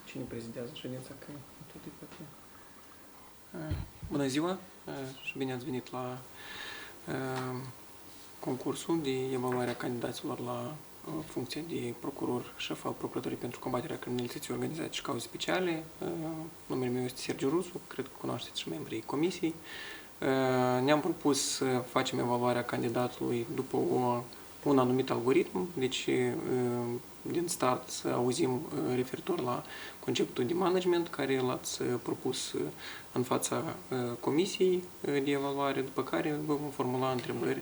Cine prezidează ședința? Bună ziua și bine ați venit la concursul de evaluare a candidaților la funcția de procuror șef al Procuraturii pentru combaterea criminalității organizate și cauze speciale. Numele meu este Sergiu Rusu, cred că cunoașteți și membrii comisiei. Ne-am propus să facem evaluarea candidatului după un anumit algoritm, deci din start să auzim referitor la conceptul de management care l-ați propus în fața comisiei de evaluare, după care vă vom formula întrebări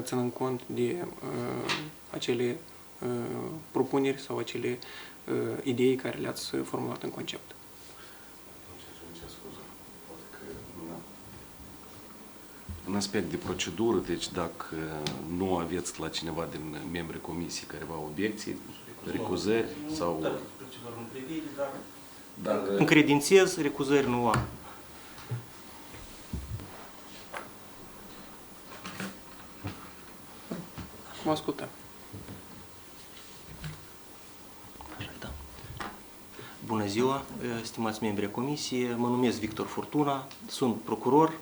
ținând cont de acele propuneri sau acele idei care le-ați formulat în concept. În aspect de procedură, deci dacă nu aveți la cineva din membrii comisiei careva obiecții, recuzări sau... Procedură nu prevede, dar încredințez, recuzări nu am. Vă ascultăm. Bună ziua, stimați membri ai comisiei, mă numesc Victor Furtuna, sunt procuror,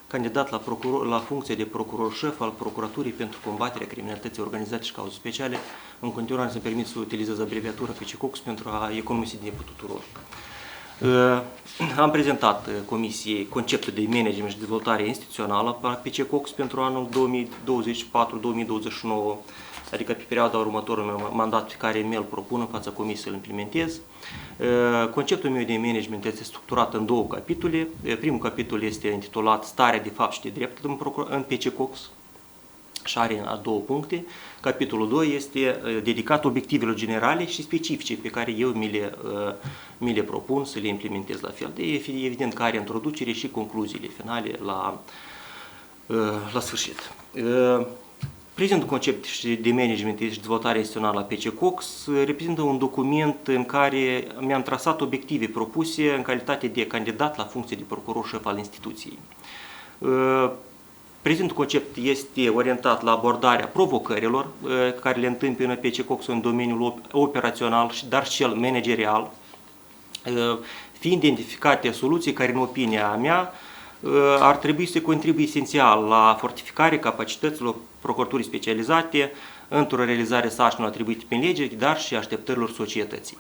candidat la funcție de procuror șef al Procuraturii pentru combaterea criminalității organizate și cauze speciale. În continuare să-mi permit să utilizez abreviatura PCCOX pentru a economisi timpul tuturor. Am prezentat comisiei conceptul de management și dezvoltare instituțională a PCCOX pentru anul 2024-2029, adică pe perioada următoare mandat pe care mi-l propun în fața comisiei să-l implementez. Conceptul meu de management este structurat în două capitole. Primul capitol este intitulat Starea de fapt și de drept în PCCOX și are două puncte. Capitolul 2 este dedicat obiectivelor generale și specifice pe care eu mi le propun să le implementez la fel. Evident că are introducere și concluziile finale la sfârșit. Prezentul concept de management și dezvoltare instituțională a PCCOX reprezintă un document în care mi-am trasat obiective propuse în calitate de candidat la funcție de procuror șef al instituției. Prezentul concept este orientat la abordarea provocărilor care le întâmpină PCCOX în domeniul operațional, dar și cel managerial, fiind identificate soluții care, în opinia mea, ar trebui să contribuie esențial la fortificarea capacităților procuraturii specializate într-o realizare sarcinilor atribuite prin lege, dar și așteptărilor societății.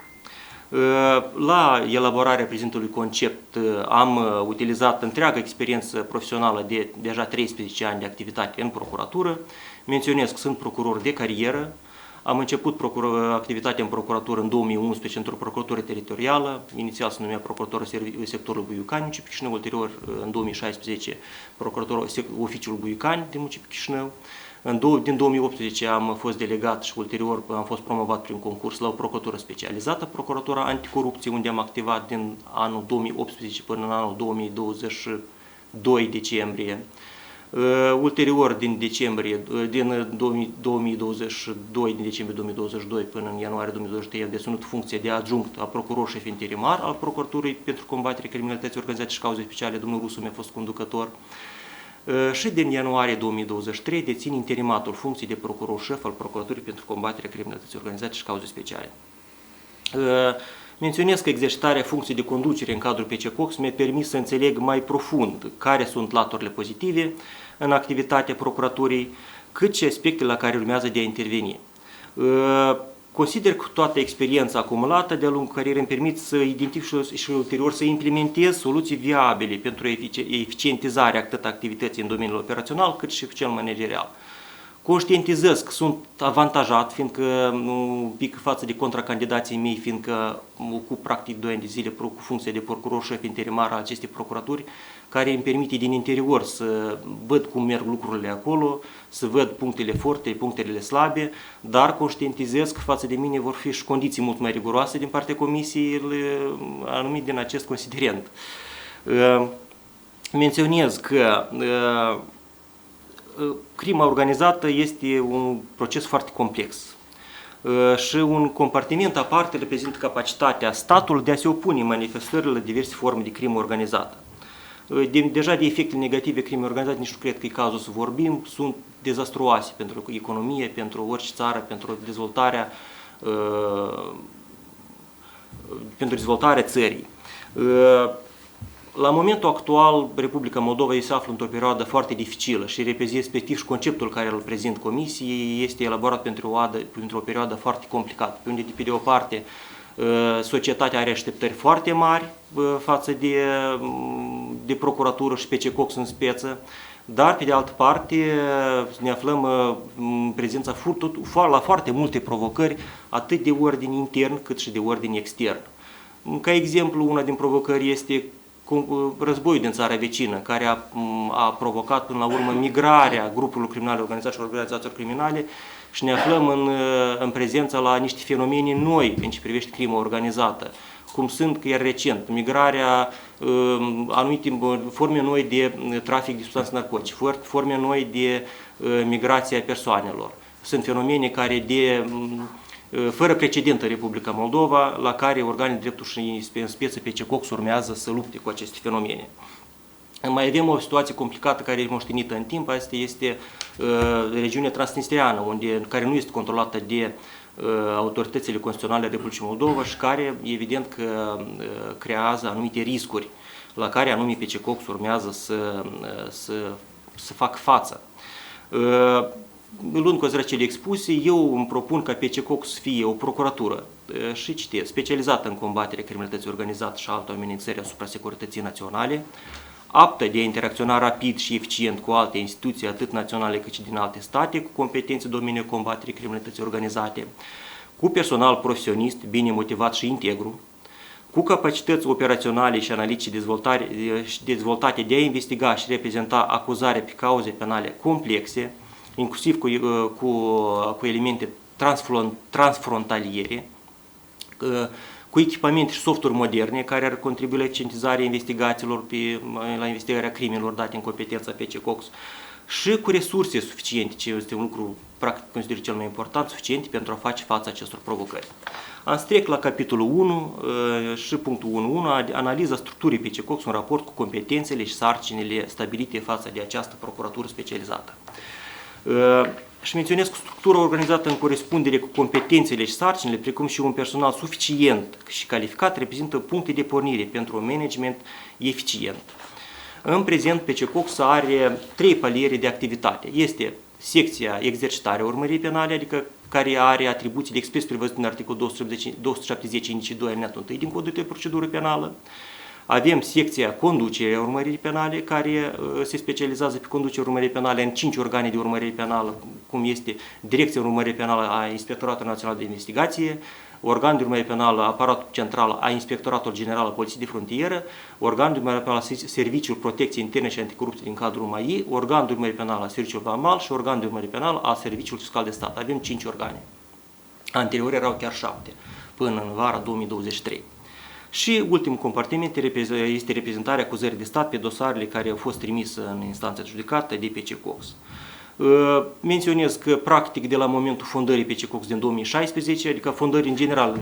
La elaborarea prezentului concept am utilizat întreaga experiență profesională de deja 13 ani de activitate în procuratură. Menționez că sunt procuror de carieră. Am început activitatea în procuratură în 2011 într-o procuratură teritorială, inițial se numea procuratorul sectorului Buiucani, municipiul Chișinău, ulterior în 2016 procuratorul oficiul Buiucani din municipiul Chișinău. Din 2018 am fost delegat și ulterior am fost promovat prin concurs la o procuratură specializată, Procuratura Anticorupție, unde am activat din anul 2018 până în anul 2022 decembrie. Ulterior, din 2022, din decembrie 2022 până în ianuarie 2023, am deținut funcția de adjunct a procuror șef interimar al Procuraturii pentru combaterea criminalității organizate și cauze speciale. Domnul Rusu mi-a fost conducător. Și din ianuarie 2023 dețin interimatul funcției de procuror șef al Procuraturii pentru combaterea criminalității organizate și cauze speciale. Menționez că exercitarea funcției de conducere în cadrul PCCOX mi-a permis să înțeleg mai profund care sunt laturile pozitive în activitatea procuraturii, cât și aspectele la care urmează de a interveni. Consider că toată experiența acumulată de-a lungul carierei îmi permit să identific și ulterior să implementez soluții viabile pentru eficientizarea atât activității în domeniul operațional cât și cel managerial. Conștientizez că sunt avantajat, fiindcă un pic față de contracandidații mei, fiindcă ocup practic 2 ani de zile cu funcția de procuror șef interimar al acestei procuraturi, care îmi permite din interior să văd cum merg lucrurile acolo, să văd punctele forte, punctele slabe, dar conștientizez că față de mine vor fi și condiții mult mai riguroase din partea comisiei, anumit din acest considerent. Menționez că crima organizată este un proces foarte complex și un compartiment aparte reprezintă capacitatea statului de a se opune manifestărilor diverse forme de crimă organizată. Deja de efectele negative crimei organizate, nici nu cred că e cazul să vorbim, sunt dezastruoase pentru economie, pentru orice țară, pentru dezvoltarea pentru dezvoltarea țării. La momentul actual, Republica Moldova se află într-o perioadă foarte dificilă și respectiv și conceptul care îl prezint Comisiei este elaborat pentru o perioadă foarte complicată, unde de o parte societatea are așteptări foarte mari față de procuratură și PC Cox în speță, dar pe de altă parte ne aflăm în prezența la foarte multe provocări, atât de ordine intern cât și de ordine extern. Ca exemplu, una din provocări este războiul din țara vecină, care a provocat până la urmă migrarea grupurilor criminale organizate și organizațiilor criminale și ne aflăm în prezența la niște fenomene noi în ce privește crima organizată, cum sunt chiar recent, migrarea, anumite forme noi de trafic de substanțe narcotice, forme noi de migrație a persoanelor. Sunt fenomene care fără precedent în Republica Moldova, la care organele drepturi și în speță PC Cox urmează să lupte cu aceste fenomene. Mai avem o situație complicată care e moștenită în timp, asta este regiunea transnistriană, care nu este controlată de autoritățile constituționale ale Republicii Moldova și care, evident, că creează anumite riscuri la care anume PC Cox urmează să facă față. Luând considerare cele expuse, eu îmi propun ca PC Cox să fie o procuratură, și citez, specializată în combaterea criminalității organizate și altor amenințări asupra securității naționale, aptă de a interacționa rapid și eficient cu alte instituții, atât naționale cât și din alte state, cu competențe în domeniul combaterii criminalității organizate, cu personal profesionist, bine motivat și integru, cu capacități operaționale și analitice dezvoltate de a investiga și reprezenta acuzarea pe cauze penale complexe, inclusiv cu elemente transfrontaliere, cu echipamente și softuri moderne care ar contribui la eficientizarea investigațiilor, la investigarea crimelor date în competența PC Cox și cu resurse suficiente, ce este un lucru practic consider cel mai important, suficiente pentru a face față acestor provocări. Am să trec la capitolul 1 și punctul 1.1, analiza structurii PC Cox în raport cu competențele și sarcinile stabilite față de această procuratură specializată. Și menționez că structura organizată în corespundere cu competențele și sarcinile, precum și un personal suficient și calificat, reprezintă puncte de pornire pentru un management eficient. În prezent, PC Cox are 3 paliere de activitate. Este secția exercitarea urmării penale, adică care are atribuțiile expres prevăzute în articolul 270 indice 2 alineatul 1 din Codul de procedură penală. Avem secția conducerea urmăririi penale, care se specializează pe conducerea urmăririi penale în 5 organe de urmărire penală, cum este Direcția Urmărire Penală a Inspectoratului Național de Investigație, Organul de Urmărire Penală, Aparatul Central a Inspectoratul General al Poliției de Frontieră, Organul de Urmărire Penală a Serviciul Protecției Interne și Anticorupție din cadrul UMAI, Organul de Urmărire Penală a Serviciului Vamal și Organul de Urmărire Penală a Serviciului Fiscal de Stat. Avem 5 organe. Anterior erau chiar 7, până în vara 2023. Și ultimul compartiment este reprezentarea acuzării de stat pe dosarele care au fost trimise în instanța de judecată de PC Cox. Menționez că practic de la momentul fondării PC Cox din 2016, adică fondării în general,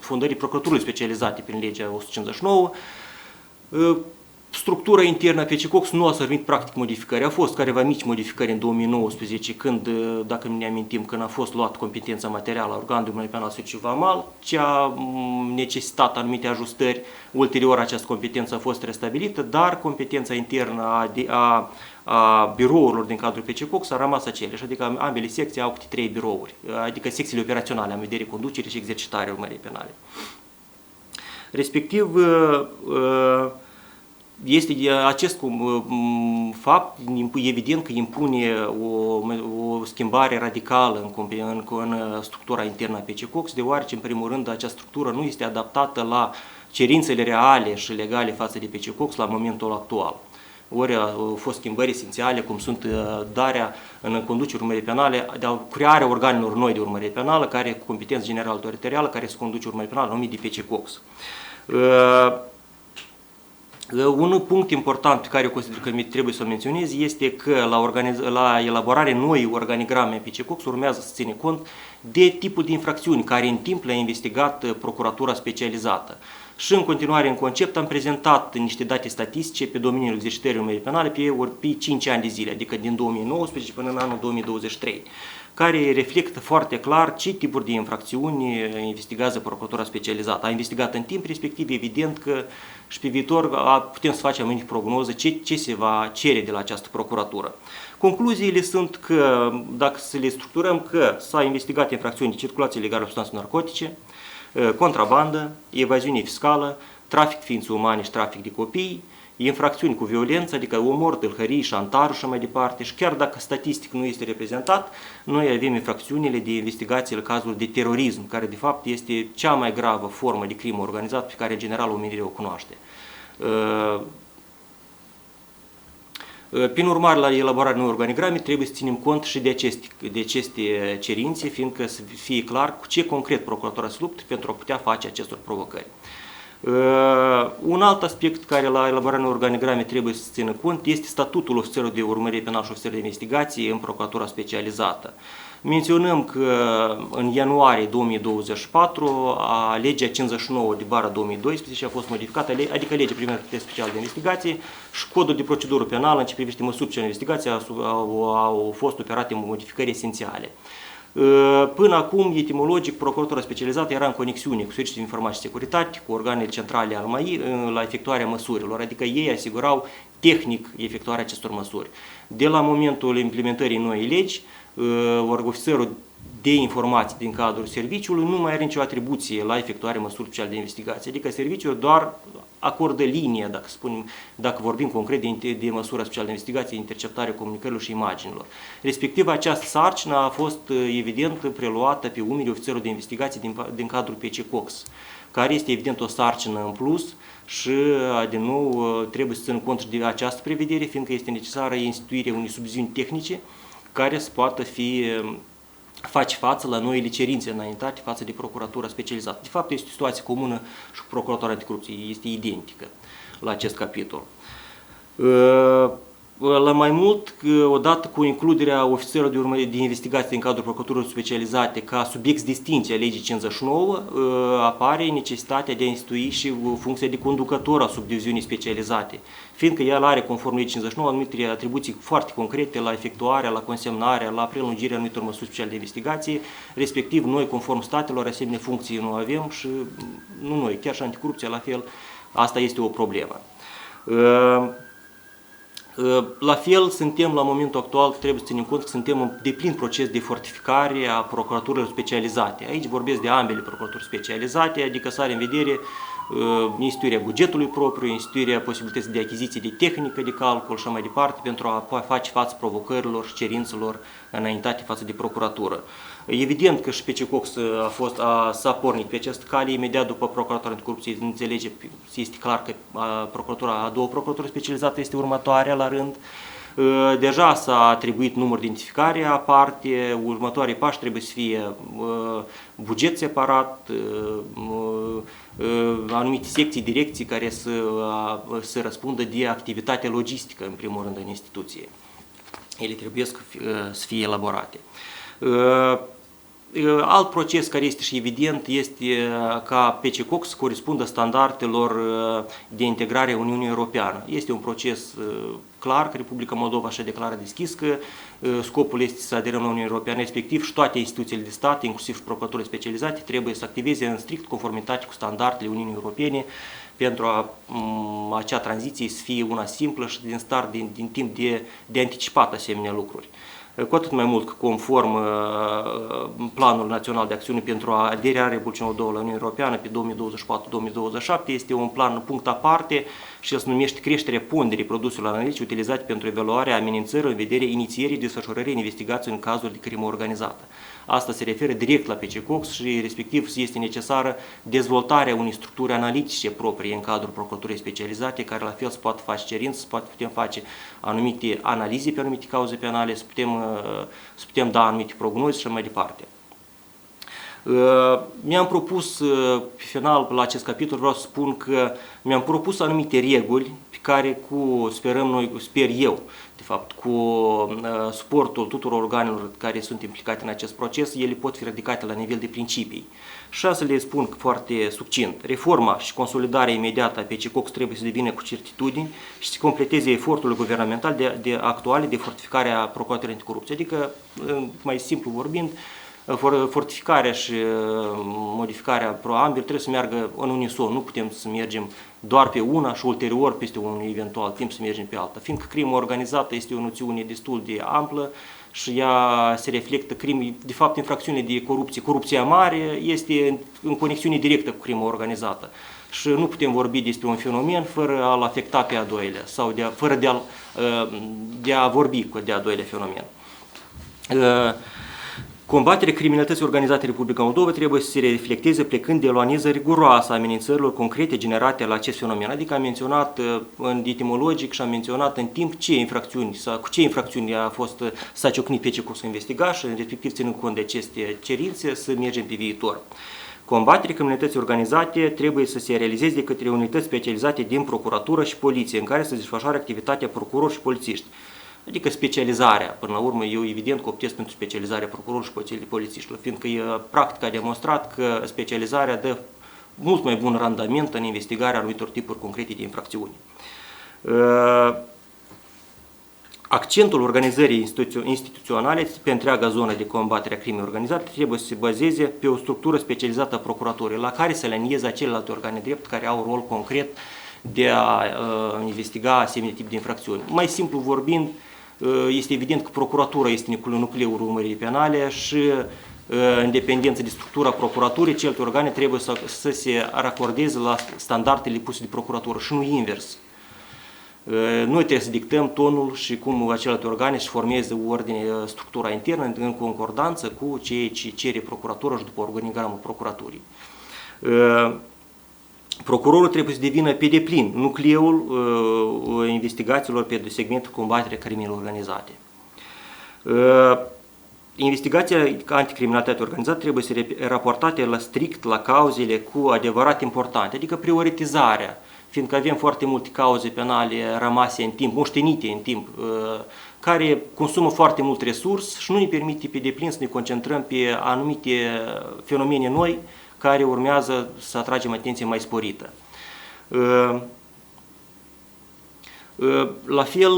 fondării procuraturii specializate prin legea 159, structura internă a PC Cox nu a servit practic modificări. Au fost careva mici modificări în 2019, când, dacă ne amintim, când a fost luat competența materială a organului de urmărire penală Serviciul Vamal, ce a necesitat anumite ajustări. Ulterior, această competență a fost restabilită, dar competența internă a birourilor din cadrul PC Cox a rămas aceleași, adică ambele secții au câte 3 birouri, adică secțiile operaționale, în vedere conducere și exercitare urmării penale. Respectiv, este acest fapt evident că impune o schimbare radicală în structura internă a PC Cox, deoarece, în primul rând, această structură nu este adaptată la cerințele reale și legale față de PC Cox la momentul actual. Ori au fost schimbări esențiale, cum sunt darea în conducerea urmării penale, crearea organelor noi de urmărire penală, care cu competență generală teritorială, care se conduce urmării penală, numit de PC Cox. Un punct important pe care eu consider că trebuie să-l menționez este că la elaborarea noii organigrame PC Cox urmează să ține cont de tipul de infracțiuni care în timp le-a investigat procuratura specializată. Și în continuare, în concept, am prezentat niște date statistice pe domeniul exercitării urmării penale pe 5 ani de zile, adică din 2019 până în anul 2023. care reflectă foarte clar ce tipuri de infracțiuni investigează procuratura specializată. A investigat în timp, respectiv, evident că și pe viitor putem să facem anumite prognoză ce se va cere de la această procuratură. Concluziile sunt că, dacă să le structurăm, că s-a investigat infracțiuni de circulație ilegală a substanțe narcotice, contrabandă, evaziune fiscală, trafic de ființe umane și trafic de copii, infracțiuni cu violență, adică omor, tâlhării, șantaj și mai departe. Și chiar dacă statistic nu este reprezentat, noi avem infracțiunile de investigație la cazuri de terorism, care de fapt este cea mai gravă formă de crimă organizată pe care în general omenirea o cunoaște. Prin urmare, la elaborarea unui organigrame trebuie să ținem cont și de aceste cerințe, fiindcă să fie clar cu ce concret procuratura se luptă pentru a putea face acestor provocări. Un alt aspect care la elaborarea unui organigrame trebuie să țină cont este statutul ofițerului de urmărire penală și ofițerului de investigație în procuratura specializată. Menționăm că în ianuarie 2024 legea 59/2012 a fost modificată, adică legea privind activități speciale de investigație și codul de procedură penală în ce privește măsuri de investigație au fost operate modificări esențiale. Până acum, etimologic, procuratura specializată era în conexiune cu Serviciul de Informații și Securitate, cu organele centrale al MAI la efectuarea măsurilor, adică ei asigurau tehnic efectuarea acestor măsuri. De la momentul implementării noii legi, ofițerul de informații din cadrul serviciului nu mai are nicio atribuție la efectuarea măsurilor speciale de investigație, adică serviciul doar acordă linie, dacă vorbim concret de măsura specială de investigație, interceptarea comunicărilor și imaginilor. Respectiv, această sarcină a fost evident preluată pe umerii ofițerului de investigație din cadrul PC Cox, care este evident o sarcină în plus și, din nou, trebuie să ținem cont de această prevedere, fiindcă este necesară instituirea unei subziuni tehnice care să poată face față la noile cerințe înaintate față de procuratura specializată. De fapt, este o situație comună și cu procuratura anticorupție, este identică la acest capitol. La mai mult, odată cu includerea ofițerilor de investigație în cadrul procuraturilor specializate ca subiect distinție a legii 59, apare necesitatea de a institui și funcția de conducător a subdiviziunii specializate, fiindcă el are, conform legii 59, anumite atribuții foarte concrete la efectuarea, la consemnarea, la prelungirea anumitor măsuri speciale de investigație, respectiv noi, conform statelor, asemenea funcții nu avem și nu noi, chiar și anticorupția la fel, asta este o problemă. La fel, suntem la momentul actual, trebuie să ținem cont că suntem în deplin proces de fortificare a procuraturilor specializate. Aici vorbesc de ambele procuraturi specializate, adică să are în vedere instituirea bugetului propriu, instituirea posibilității de achiziție de tehnică de calcul și mai departe pentru a face față provocărilor și cerințelor înaintate față de procuratură. Evident că și PC Cox s-a pornit pe această cale, imediat după Procuratura Anticorupție înțelege, este clar că a doua procuratură specializată este următoarea la rând. Deja s-a atribuit număr de identificare aparte, următoarele pași trebuie să fie buget separat, anumite secții, direcții care să răspundă de activitatea logistică, în primul rând, în instituție. Ele trebuie să fie elaborate. Alt proces care este și evident este ca PC Cox să corespundă standardelor de integrare a Uniunii Europeană. Este un proces clar că Republica Moldova și-a declarat deschis că scopul este să aderăm la Uniunea Europeană, respectiv și toate instituțiile de stat, inclusiv și procuraturile specializate, trebuie să activeze în strict conformitate cu standardele Uniunii Europene pentru acea tranziție să fie una simplă și din start, din timp de anticipat asemenea lucruri. Cu atât mai mult că conform Planul Național de Acțiune pentru aderarea Republicii Moldova la Uniunea Europeană pe 2024-2027 este un plan punct aparte și el se numește creșterea ponderii produselor analitice utilizate pentru evaluarea amenințării în vederea inițierii, desfășurării investigației în cazuri de crimă organizată. Asta se referă direct la PC Cox și respectiv este necesară dezvoltarea unei structuri analitice proprii în cadrul procuraturii specializate, care la fel se poate face cerințe, putem face anumite analize pe anumite cauze penale, să putem da anumite prognoze și mai departe. Mi-am propus, pe final, la acest capitol, vreau să spun că mi-am propus anumite reguli pe care sperăm noi, sper eu, de fapt, cu suportul tuturor organelor care sunt implicate în acest proces, ele pot fi ridicate la nivel de principii. Și să le spun foarte succint. Reforma și consolidarea imediată a PCCOX trebuie să devină cu certitudini și să completeze efortul guvernamental actuale de fortificare a Procuraturii Anticorupție. Adică, mai simplu vorbind, fortificarea și modificarea proambil trebuie să meargă în unison. Nu putem să mergem doar pe una și ulterior peste un eventual timp să mergem pe alta. Fiindcă crimă organizată este o noțiune destul de amplă și ea se reflectă de fapt infracțiune de corupție. Corupția mare este în conexiune directă cu crimă organizată. Și nu putem vorbi despre un fenomen fără a-l afecta pe a doilea sau fără de a vorbi de a doilea fenomen. Combaterea criminalității organizate în Republica Moldova trebuie să se reflecteze plecând de o analiză riguroasă a amenințărilor concrete generate la acest fenomen. Adică am menționat în etimologic și am menționat în timp cu ce infracțiuni s-a ciocnit PCCOX să investiga și respectiv ținând cont de aceste cerințe să mergem pe viitor. Combaterea criminalității organizate trebuie să se realizeze de către unități specializate din procuratură și poliție, în care să desfășoare activitatea procurori și polițiști. Adică specializarea, până la urmă, eu evident că optez pentru specializarea procurorilor și polițiștilor, fiindcă practica a demonstrat că specializarea dă mult mai bun randament în investigarea anumitor tipuri concrete de infracțiuni. Accentul organizării instituționale pe întreaga zonă de combatere a crimei organizate trebuie să se bazeze pe o structură specializată a procuraturii, la care se alinieze celelalte organe drept care au un rol concret de a investiga asemenea tip de infracțiuni. Mai simplu vorbind, este evident că procuratura este nucleul urmăririi penale și în dependență de structura procuraturii, celelalte organe trebuie să se racordeze la standardele puse de procuratură și nu invers. Noi trebuie să dictăm tonul și cum celelalte organe își formeze structura internă în concordanță cu ceea ce cere procuratura și după organigramul procuraturii. Procurorul trebuie să devină pe deplin nucleul investigațiilor pe segmentul combaterea criminalității organizate. Investigația anticriminalitate organizată trebuie să raportate strict la cauzele cu adevărat importante, adică prioritizarea, fiindcă avem foarte multe cauze penale rămase în timp, moștenite în timp, care consumă foarte mult resurs și nu ne permite pe deplin să ne concentrăm pe anumite fenomene noi care urmează să atragem atenție mai sporită. La fel,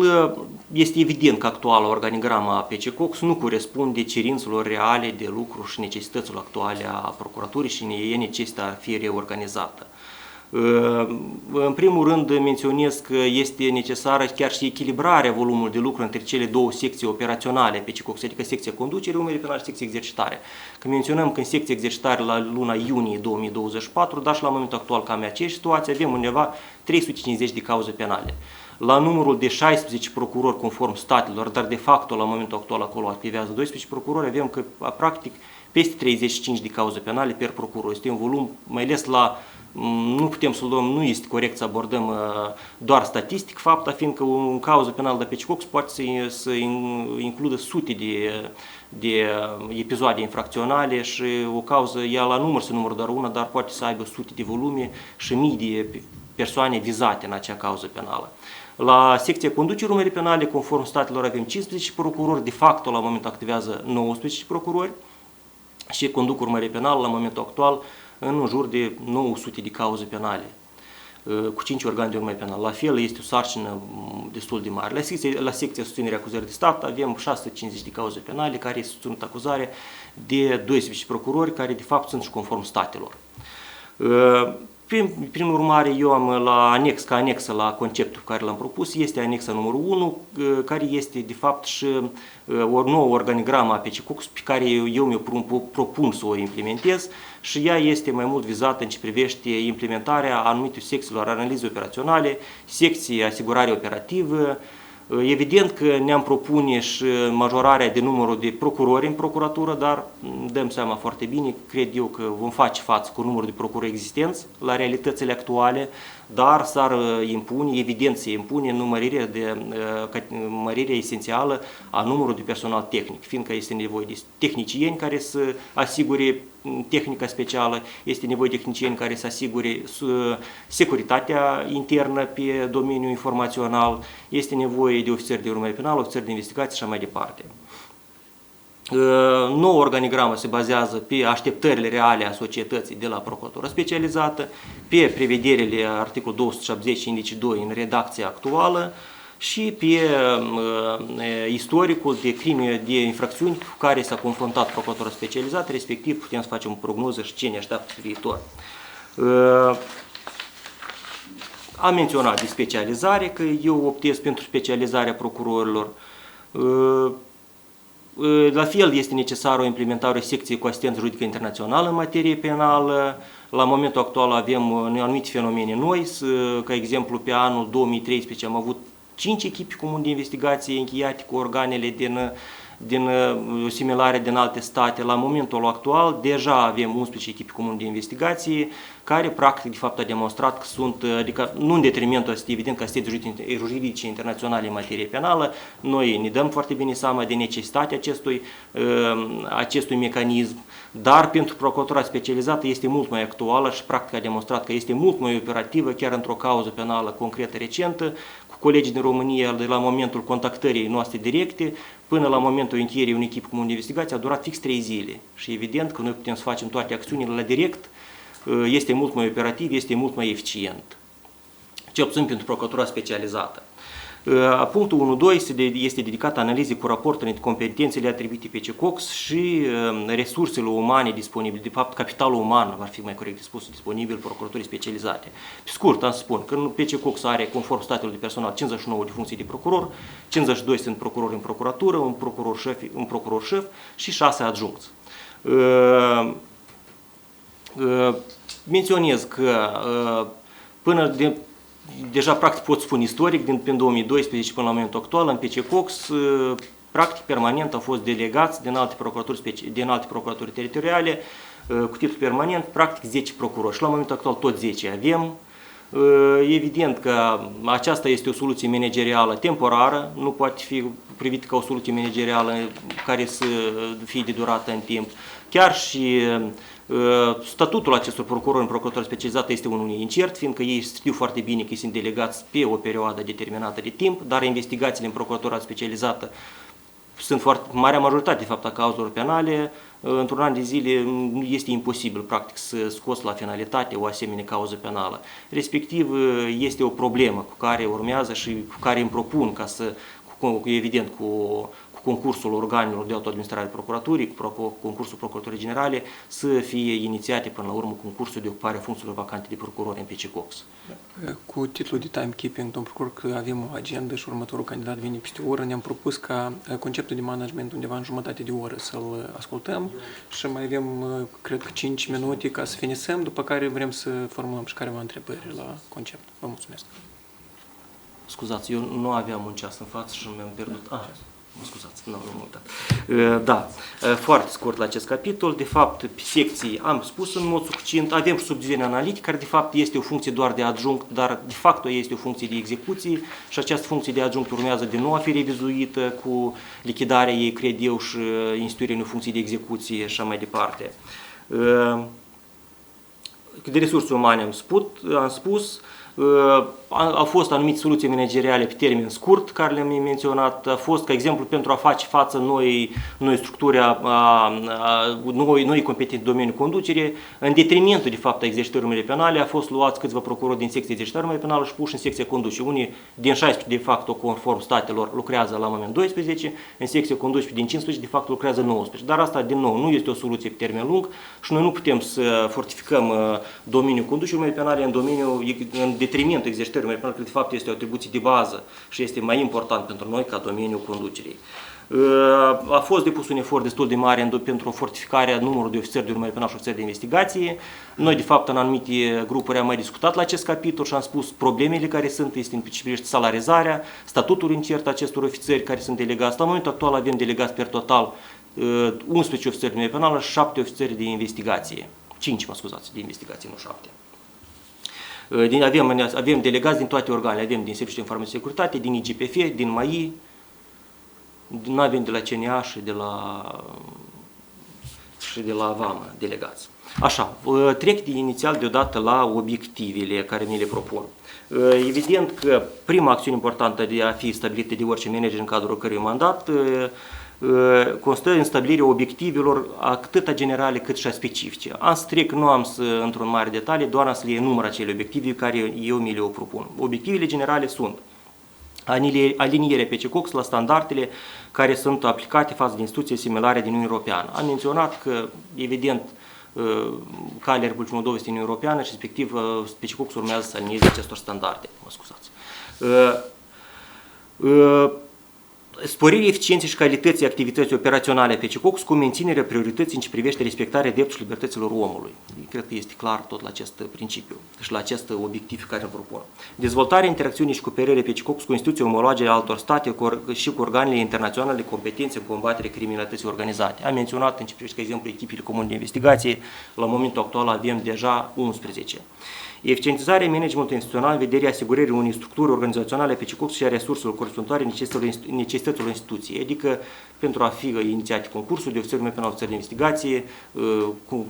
este evident că actuala organigramă a PCCOX nu corespunde cerințelor reale de lucru și necesităților actuale a procuraturii și e necesită a fi reorganizată. În primul rând menționez că este necesară chiar și echilibrarea volumului de lucru între cele două secții operaționale PCCOX, adică secția conducere, urmărire penală și secția exercitare. Că menționăm că în secția exercitare la luna iunie 2024, dar și la momentul actual cam aceeași situație, avem undeva 350 de cauze penale. La numărul de 16 procurori conform statelor, dar de fapt la momentul actual acolo activează 12 procurori, avem că practic peste 35 de cauze penale per procuror. Este un volum, mai ales nu putem să luăm, nu este corect să abordăm doar statistic fapta, fiindcă un cauză penală de PCCOX poate să includă sute de episoade infracționale și o cauză, ea la număr se numără doar una, dar poate să aibă sute de volume și mii de persoane vizate în acea cauză penală. La secția conducerii urmării penale, conform statelor, avem 15 procurori, de fapt la momentul activează 19 procurori și conduc urmărie penală la momentul actual în jur de 900 de cauze penale, cu 5 organe de urmărire penală. La fel, este o sarcină destul de mare. La secția susținerea acuzării de stat avem 650 de cauze penale care susținut acuzare de 12 procurori care de fapt sunt și conform statelor. Prin urmare, eu am ca anexă la conceptul pe care l-am propus, este anexa numărul 1, care este de fapt și o nouă organigramă a PCCOX pe care eu mi-o propun să o implementez și ea este mai mult vizată în ce privește implementarea anumitor secțiilor analize operaționale, secții asigurare operativă. Evident că ne-am propune și majorarea de numărul de procurori în procuratură, dar dăm seama foarte bine, cred eu că vom face față cu numărul de procurori existenți la realitățile actuale, dar s-ar impune, evident se impune mărirea esențială a numărului de personal tehnic, fiindcă este nevoie de tehnicieni care să asigure tehnica specială, este nevoie de tehnicieni care să asigure securitatea internă pe domeniul informațional, este nevoie de ofițeri de urmărire penală, ofițeri de investigație și așa mai departe. Noua organigramă se bazează pe așteptările reale a societății de la procuratura specializată, pe prevederile articolul 270 indice 2 în redacția actuală și pe istoricul de crime, de infracțiuni cu care s-a confruntat procuratura specializată, respectiv putem să facem o prognoză și ce ne așteaptă pe viitor. Am menționat de specializare, că eu optez pentru specializarea procurorilor. La fel este necesară o implementare secției cu asistență juridică internațională în materie penală. La momentul actual avem anumite fenomene noi, ca exemplu pe anul 2013 am avut 5 echipe comune de investigație încheiate cu organele similare din alte state. La momentul actual deja avem 11 echipe comune de investigație care practic de fapt a demonstrat că sunt, adică nu în detrimentul ăsta, evident că asistențe juridice internaționale în materie penală, noi ne dăm foarte bine seama de necesitatea acestui mecanism, dar pentru procuratura specializată este mult mai actuală și practic a demonstrat că este mult mai operativă chiar într-o cauză penală concretă recentă, cu colegii din România de la momentul contactării noastre directe până la momentul încheierii unei echipe comune de investigație a durat fix 3 zile și evident că noi putem să facem toate acțiunile la direct, este mult mai operativ, este mult mai eficient, cel puțin pentru procuratura specializată. Punctul 1.2 este dedicat analizei cu raportul între competențele atribuite pe CECOX și resursele umane disponibile, de fapt capitalul uman, ar fi mai corect spus, disponibil procuraturii specializate. Pe scurt, am să spun că PCCOX are, conform statelor de personal, 59 de funcții de procuror, 52 sunt procurori în procuratură, un procuror șef și 6 adjuncți. Menționez că deja practic pot spune istoric, din 2012 până la momentul actual, în PCCOX, practic permanent au fost delegați din alte procuraturi teritoriale, cu titlu permanent, practic 10 procurori și la momentul actual tot 10 avem. Evident că aceasta este o soluție managerială temporară, nu poate fi privită ca o soluție managerială care să fie de durată în timp. Chiar și statutul acestor procurori în procuratură specializată este unul incert, fiindcă ei știu foarte bine că ei sunt delegați pe o perioadă determinată de timp, dar investigațiile în procuratura specializată sunt marea majoritate, de fapt, a cauzelor penale. Într-un an de zile este imposibil, practic, să scoți la finalitate o asemenea cauză penală. Respectiv, este o problemă cu care urmează și cu care îmi propun ca să, evident, cu concursul organelor de autoadministrare procuraturii, cu concursul Procuraturii Generale, să fie inițiate până la urmă concursul de ocupare a funcțiilor vacante de procurori în PCCOX. Cu titlul de timekeeping, domnul procuror, că avem o agendă și următorul candidat vine peste o oră, ne-am propus ca conceptul de management undeva în jumătate de oră să-l ascultăm și mai avem, cred că, 5 minute ca să finisăm, după care vrem să formulăm și careva întrebări la concept. Vă mulțumesc. Scuzați, eu nu aveam un ceas în față și mi-am pierdut. Mă scuzați, nu am uitat. Da, foarte scurt la acest capitol. De fapt, pe secții am spus în mod succint, avem subdiviziune analitică, care de fapt este o funcție doar de adjunct, dar de fapt este o funcție de execuție și această funcție de adjunct urmează din nou a fi revizuită cu lichidarea ei, cred eu, și instituirea unei funcții de execuție și așa mai departe. De resurse umane am spus, au fost anumite soluții manageriale pe termen scurt, care le-am menționat, a fost, ca exemplu, pentru a face față noi structuri, noi competențe în domeniul conducere, în detrimentul, de fapt, a exercitării urmării penale, a fost luați câțiva procurori din secția exercitării urmării penale și puși în secția conducere. Unii din 16, de fapt, conform statelor, lucrează la moment 12, în secția conducere din 15, de fapt, lucrează 19. Dar asta, din nou, nu este o soluție pe termen lung și noi nu putem să fortificăm domeniul conducerii urmării penale în detrimentul exercitării urmării penale, că de fapt este o atribuție de bază și este mai important pentru noi ca domeniul conducerii. A fost depus un efort destul de mare pentru fortificarea numărului de ofițeri de urmărire penală și ofițeri de investigație. Noi, de fapt, în anumite grupuri am mai discutat la acest capitol și am spus problemele care sunt, este în ce privește salarizarea, statutul incert acestor ofițeri care sunt delegați. La momentul actual avem delegați per total 11 ofițeri de urmărire penală și 7 ofițeri de investigație. 5, mă scuzați, de investigație, nu 7. Avem delegați din toate organele, avem din Serviciul de Informație și Securitate, din IGPF, din MAI, nu avem de la CNA și de la și de la VAMA delegați. Așa, trec inițial deodată la obiectivele care mi le propun. Evident că prima acțiune importantă de a fi stabilită de orice manager în cadrul oricărui mandat constă în stabilirea obiectivelor atât generale cât și a specifice. Am să trec, nu am să intru în mare detalii, doar am să le enumăr acele obiective care eu mi le propun. Obiectivele generale sunt alinierea PCCOX la standardele care sunt aplicate față de instituții similare din Uniunea Europeană. Am menționat că, evident, calea Republicii Moldova este Uniunea Europeană și, respectiv, PCCOX urmează să alinieze acestor standarde. Mă scuzați. Sporirea eficienței și calității activității operaționale a PCCOX cu menținerea priorității în ce privește respectarea drepturilor și libertăților omului. Cred că este clar tot la acest principiu și la acest obiectiv care îl propun. Dezvoltarea interacțiunii și cooperării PCCOX cu instituții omologe altor state și cu organele internaționale de competențe în combaterea criminalității organizate. Am menționat în ce privește, de exemplu, echipele comune de investigație. La momentul actual avem deja 11. Eficientizarea managementului instituțional în vederea asigurării unei structuri organizaționale pe PCCOX și a resurselor corespunzătoare necesităților instituției, adică pentru a fi inițiate concursuri de ofițeri penal, ofițeri de investigație,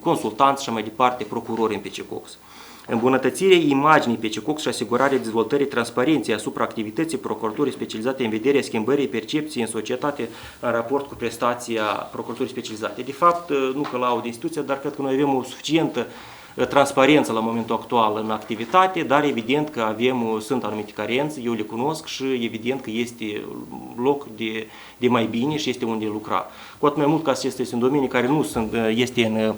consultanți și mai departe, procurori în PCCOX. Îmbunătățirea imaginii PCCOX și asigurarea dezvoltării transparenței asupra activității procuraturii specializate în vederea schimbării percepției în societate în raport cu prestația procuraturii specializate. De fapt, nu că laud instituția, dar cred că noi avem o suficientă transparență la momentul actual în activitate, dar evident că sunt anumite carențe, eu le cunosc și evident că este loc de mai bine și este unde lucra. Cu atât mai mult că acesta este un domeniu care nu este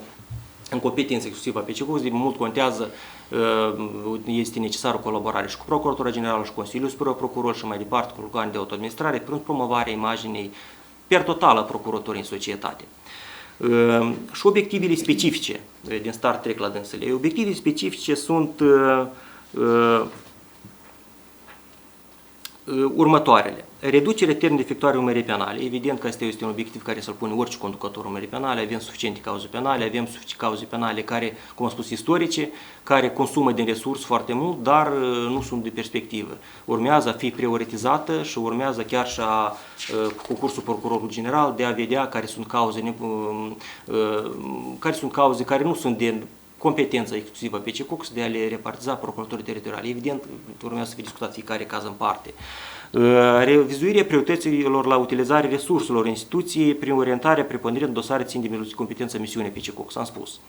în competență exclusivă a PCCOX, de mult contează, este necesară o colaborare și cu Procuratura Generală și Consiliul Superior Procuror și mai departe cu organe de autoadministrare pentru promovarea imaginii per totală a procuraturii în societate. Și obiectivele specifice, din start trec la dânsele. Obiectivele specifice sunt următoarele. Reducerea termenului de efectuare urmării penale. Evident că asta este un obiectiv care să-l pune orice conducător urmării penale. Avem suficiente cauze penale, avem suficiente cauze penale care, cum am spus, istorice, care consumă din resurse foarte mult, dar nu sunt de perspectivă. Urmează a fi prioritizată și urmează chiar și cu concursul procurorului general de a vedea care sunt cauze care nu sunt de competența exclusivă a PCCOX de a le repartiza procuratorii teritoriale. Evident, urmează să fie discutat fiecare caz în parte. Revizuirea priorităților la utilizarea resurselor instituției prin orientarea preponderent dosare țin de competența misiunii PCCOX, am spus.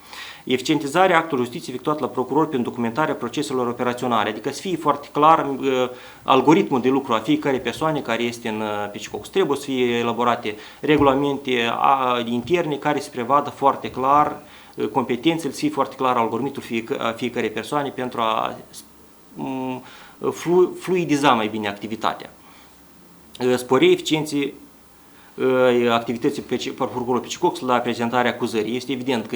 Eficientizarea actului justiției efectuat la procuror prin documentarea proceselor operaționale, adică să fie foarte clar algoritmul de lucru a fiecare persoane care este în PCCOX. Trebuie să fie elaborate regulamente interne care să prevadă foarte clar competențele, să fie foarte clar algoritmul fiecare persoane pentru a fluidiza mai bine activitatea. Sporea eficienței activității procurorului PCCOX la prezentarea acuzării. Este evident că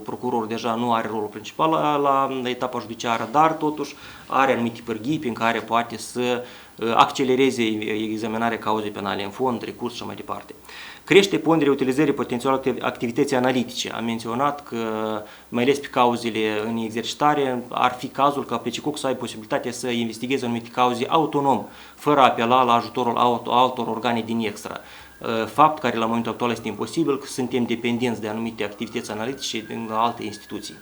procurorul deja nu are rolul principal la etapa judiciară, dar totuși are anumite pârghii prin care poate să accelereze examinarea cauzei penale în fond, recurs și mai departe. Crește ponderea utilizării potențiale activității analitice. Am menționat că, mai ales pe cauzele în exercitare, ar fi cazul ca PCCOX să aibă posibilitatea să investigheze anumite cauze autonom, fără a apela la ajutorul altor organe din extra. Fapt care la momentul actual este imposibil, că suntem dependenți de anumite activități analitice din alte instituții.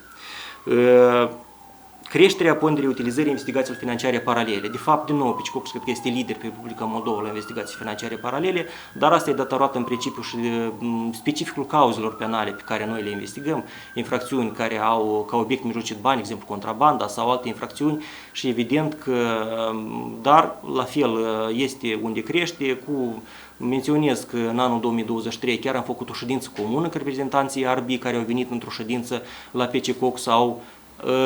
Creșterea ponderii utilizării investigațiilor financiare paralele. De fapt, din nou, PCCOX cred că este lider pe Republica Moldova la investigații financiare paralele, dar asta e datorat în principiu și specificul cauzelor penale pe care noi le investigăm, infracțiuni care au ca obiect mijlocit bani, exemplu contrabanda sau alte infracțiuni și evident că, dar la fel este unde crește menționez că în anul 2023 chiar am făcut o ședință comună cu reprezentanții ARBI care au venit într-o ședință la PCCOX, au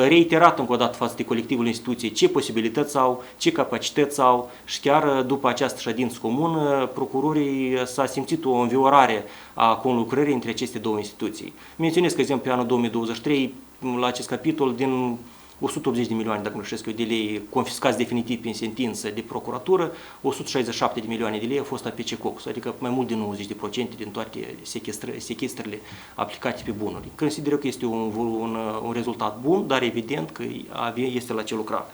reiterat încă o dată față de colectivul instituției ce posibilități au, ce capacități au și chiar după această ședință comună, procurorii s-a simțit o înviorare a conlucrării între aceste două instituții. Menționez că, exemplu, pe anul 2023, la acest capitol, din 180 de milioane, dacă nu știu eu, de lei confiscați definitiv prin sentință de procuratură, 167 de milioane de lei au fost a PCCOX, adică mai mult de 90% din toate sechestrările aplicate pe bunuri. Consider că este un rezultat bun, dar evident că este la ce lucra.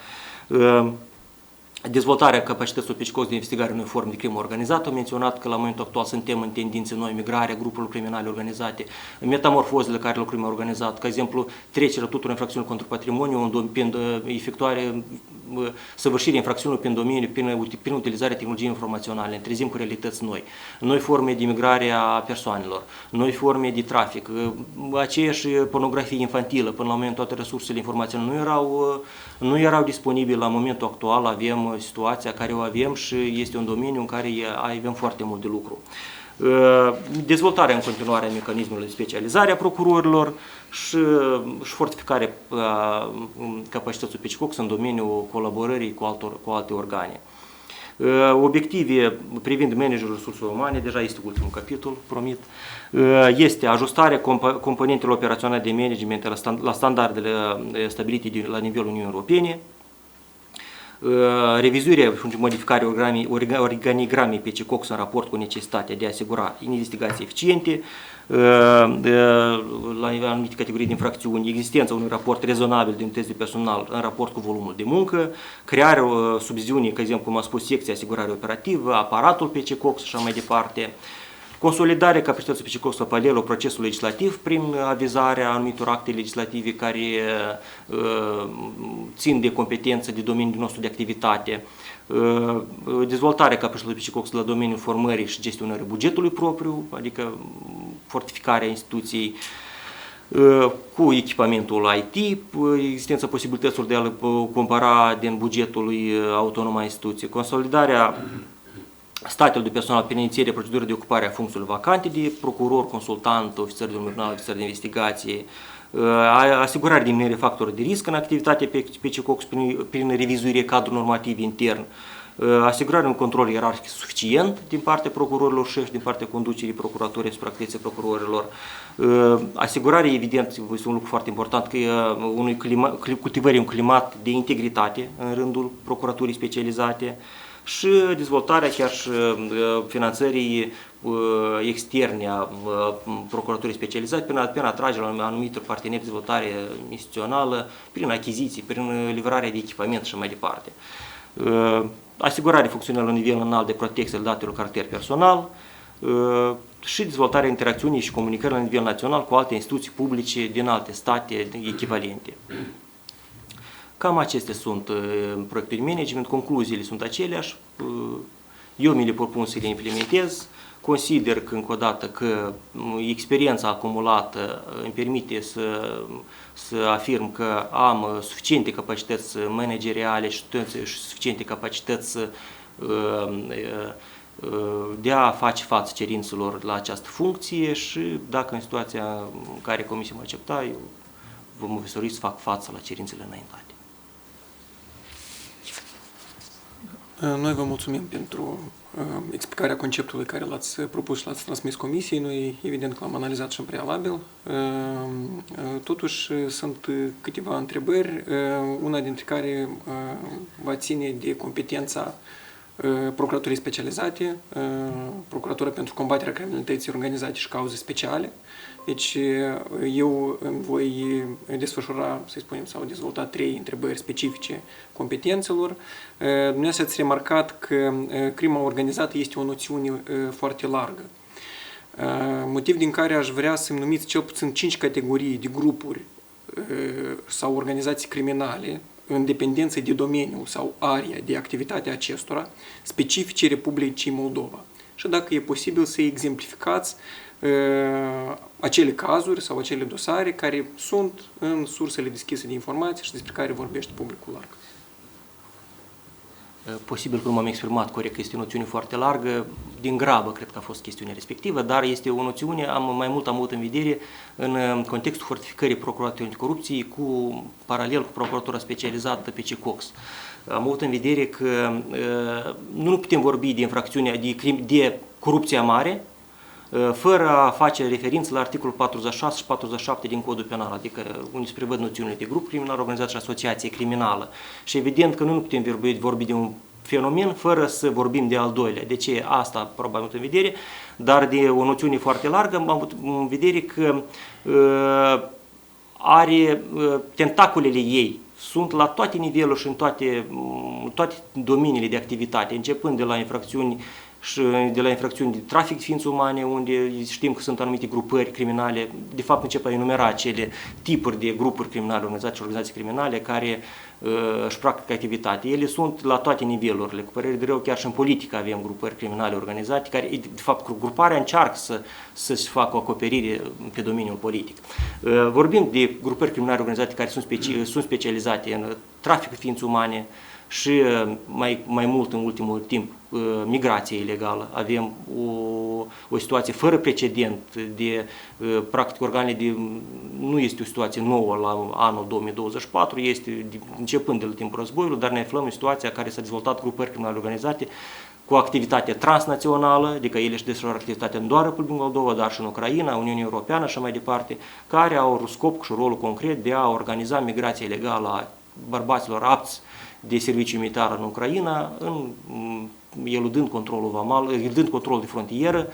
Dezvoltarea capacităților pe de investigare în noi forme de crimă organizată. Am menționat că la momentul actual suntem în tendințe noi, migrarea grupurilor criminale organizate, metamorfozele care la crimă organizată, ca exemplu trecerea tuturor infracțiunilor contra patrimoniu, efectuare, săvârșirea infracțiunilor prin domeniu, prin utilizarea tehnologiei informaționale, întrezim cu realități noi forme de migrare a persoanelor, noi forme de trafic, aceeași pornografie infantilă, până la moment toate resursele informaționale nu erau disponibile la momentul actual, avem situația care o avem și este un domeniu în care avem foarte mult de lucru. Dezvoltarea în continuare a mecanismelor de specializare a procurorilor și fortificarea capacității PCCOX în domeniul colaborării cu alte organe. Obiective privind managerul resurselor umane, deja este ultimul capitol, promit, este ajustarea componentelor operaționale de management la standardele stabilite la nivelul Uniunii Europene, revizuirea și modificarea organigramei PCCOX în raport cu necesitatea de a asigura investigații eficiente la anumite categorii de infracțiuni, existența unui raport rezonabil de unități de personal în raport cu volumul de muncă, crearea subziunii, ca exemplu, cum am spus, secția asigurare operativă, aparatul PCCOX și așa mai departe, consolidarea capacității PCCOX la paralelul procesului legislativ prin avizarea anumitor acte legislative care țin de competență de domeniul nostru de activitate, dezvoltarea capacității PCCOX la domeniul formării și gestionării bugetului propriu, adică fortificarea instituției cu echipamentul IT, existența posibilităților de a-l compara din bugetul autonom a instituției, consolidarea statelor de personal prin inițierea procedurii de ocupare a funcțiilor vacante de procuror, consultant, ofițer de urmărinare, ofițer de investigație, asigurarea diminuării factorilor de risc în activitatea PCCOX prin revizuirea cadrului normativ intern, asigurarea unui control ierarhic suficient din partea procurorilor șefi, din partea conducerii procuraturii asupra activității procurorilor, asigurarea, evident, este un lucru foarte important, că cultivării un climat de integritate în rândul procuraturii specializate, și dezvoltarea chiar și finanțării externe a procuraturii specializate prin atragerea anumitor parteneri de dezvoltare instituțională, prin achiziții, prin livrarea de echipament și mai departe. Asigurarea funcțională la nivel înalt de protecție al datelor caracter personal și dezvoltarea interacțiunii și comunicării la nivel național cu alte instituții publice din alte state echivalente. Cam acestea sunt proiectele de management, concluziile sunt aceleași, eu mi le propun să le implementez, consider că încă o dată că experiența acumulată îmi permite să afirm că am suficiente capacități manageriale și suficiente capacități de a face față cerințelor la această funcție și dacă în situația în care Comisia mă accepta, eu vă măsuri să fac față la cerințele înaintate. Noi vă mulțumim pentru explicarea conceptului care l-ați propus și l-ați transmis comisiei. Noi, evident, că l-am analizat și în prealabil. Totuși, sunt câteva întrebări, una dintre care va ține de competența Procuraturii Specializate, Procuratura pentru combaterea criminalității organizate și cauze speciale. Deci eu îmi voi desfășura, să spunem, sau dezvolta 3 întrebări specifice competențelor. Dumneavoastră ați remarcat că crima organizată este o noțiune foarte largă. Motiv din care aș vrea să-mi numiți cel puțin 5 categorii de grupuri sau organizații criminale în dependență de domeniu sau area de activitate a acestora, specifice Republicii Moldova. Și dacă e posibil să exemplificați acele cazuri sau acele dosare care sunt în sursele deschise de informații și despre care vorbește publicul larg. Posibil că nu m-am exprimat corect, că este o noțiune foarte largă, din grabă cred că a fost chestiunea respectivă, dar este o noțiune, am avut în vedere în contextul fortificării Procuraturii Anticorupției paralel cu Procuratura Specializată PCCOX. Am avut în vedere că nu putem vorbi de infracțiunea de corupția mare, fără a face referință la articolul 46 și 47 din Codul Penal, adică unde se prevăd noțiunile de grup criminal organizat și asociație criminală. Și evident că nu putem vorbi de un fenomen fără să vorbim de al doilea. De ce? Asta probabil în vedere, dar de o noțiune foarte largă am avut în vedere că tentaculele ei sunt la toate nivelurile și în toate domeniile de activitate, începând de la infracțiuni de trafic de ființe umane, unde știm că sunt anumite grupări criminale, de fapt încep a enumera acele tipuri de grupuri criminale organizate și organizații criminale care își practică activitate. Ele sunt la toate nivelurile, cu părere de rău, chiar și în politică avem grupări criminale organizate, care, de fapt, gruparea încearcă să-și facă o acoperire pe domeniul politic. Vorbim de grupări criminale organizate care sunt specializate în traficul de ființe umane, și mai mult în ultimul timp migrație ilegală. Avem o situație fără precedent de practic nu este o situație nouă la anul 2024, este începând de la timpul războiului, dar ne aflăm în situația în care s-a dezvoltat grupări criminale organizate cu activitate transnațională, adică ele își desfășoară activitatea în doar Republica Moldova, dar și în Ucraina, Uniunea Europeană și mai departe, care au scopul și rolul concret de a organiza migrația ilegală a bărbaților apți de serviciu militar în Ucraina, eludând controlul vamal, eludând controlul de frontieră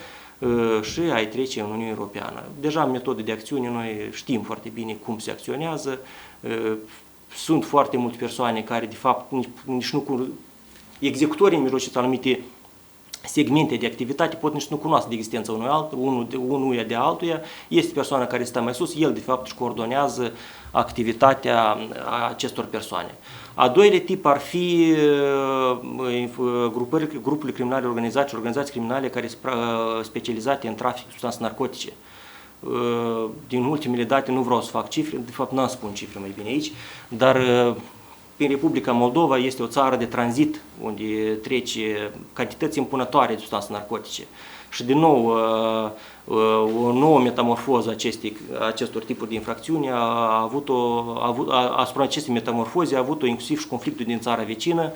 și a-i trece în Uniunea Europeană. Deja în metode de acțiune noi știm foarte bine cum se acționează. Sunt foarte multe persoane care de fapt nici nu executorii mijlociți anumite segmente de activitate pot nici nu cunoască de existența unuia de altuia. Este persoana care stă mai sus, el de fapt își coordonează activitatea acestor persoane. A doilea tip ar fi grupurile criminale organizate și organizații criminale care sunt specializate în trafic de substanțe narcotice. Din ultimele date nu vreau să fac cifre, de fapt n-am spun cifre mai bine aici, dar în Republica Moldova este o țară de tranzit unde trece cantități impunătoare de substanțe narcotice. Și din nou, o nouă metamorfoză acestor tipuri de infracțiuni asupra acestei metamorfoze a avut-o inclusiv și conflictul din țara vecină,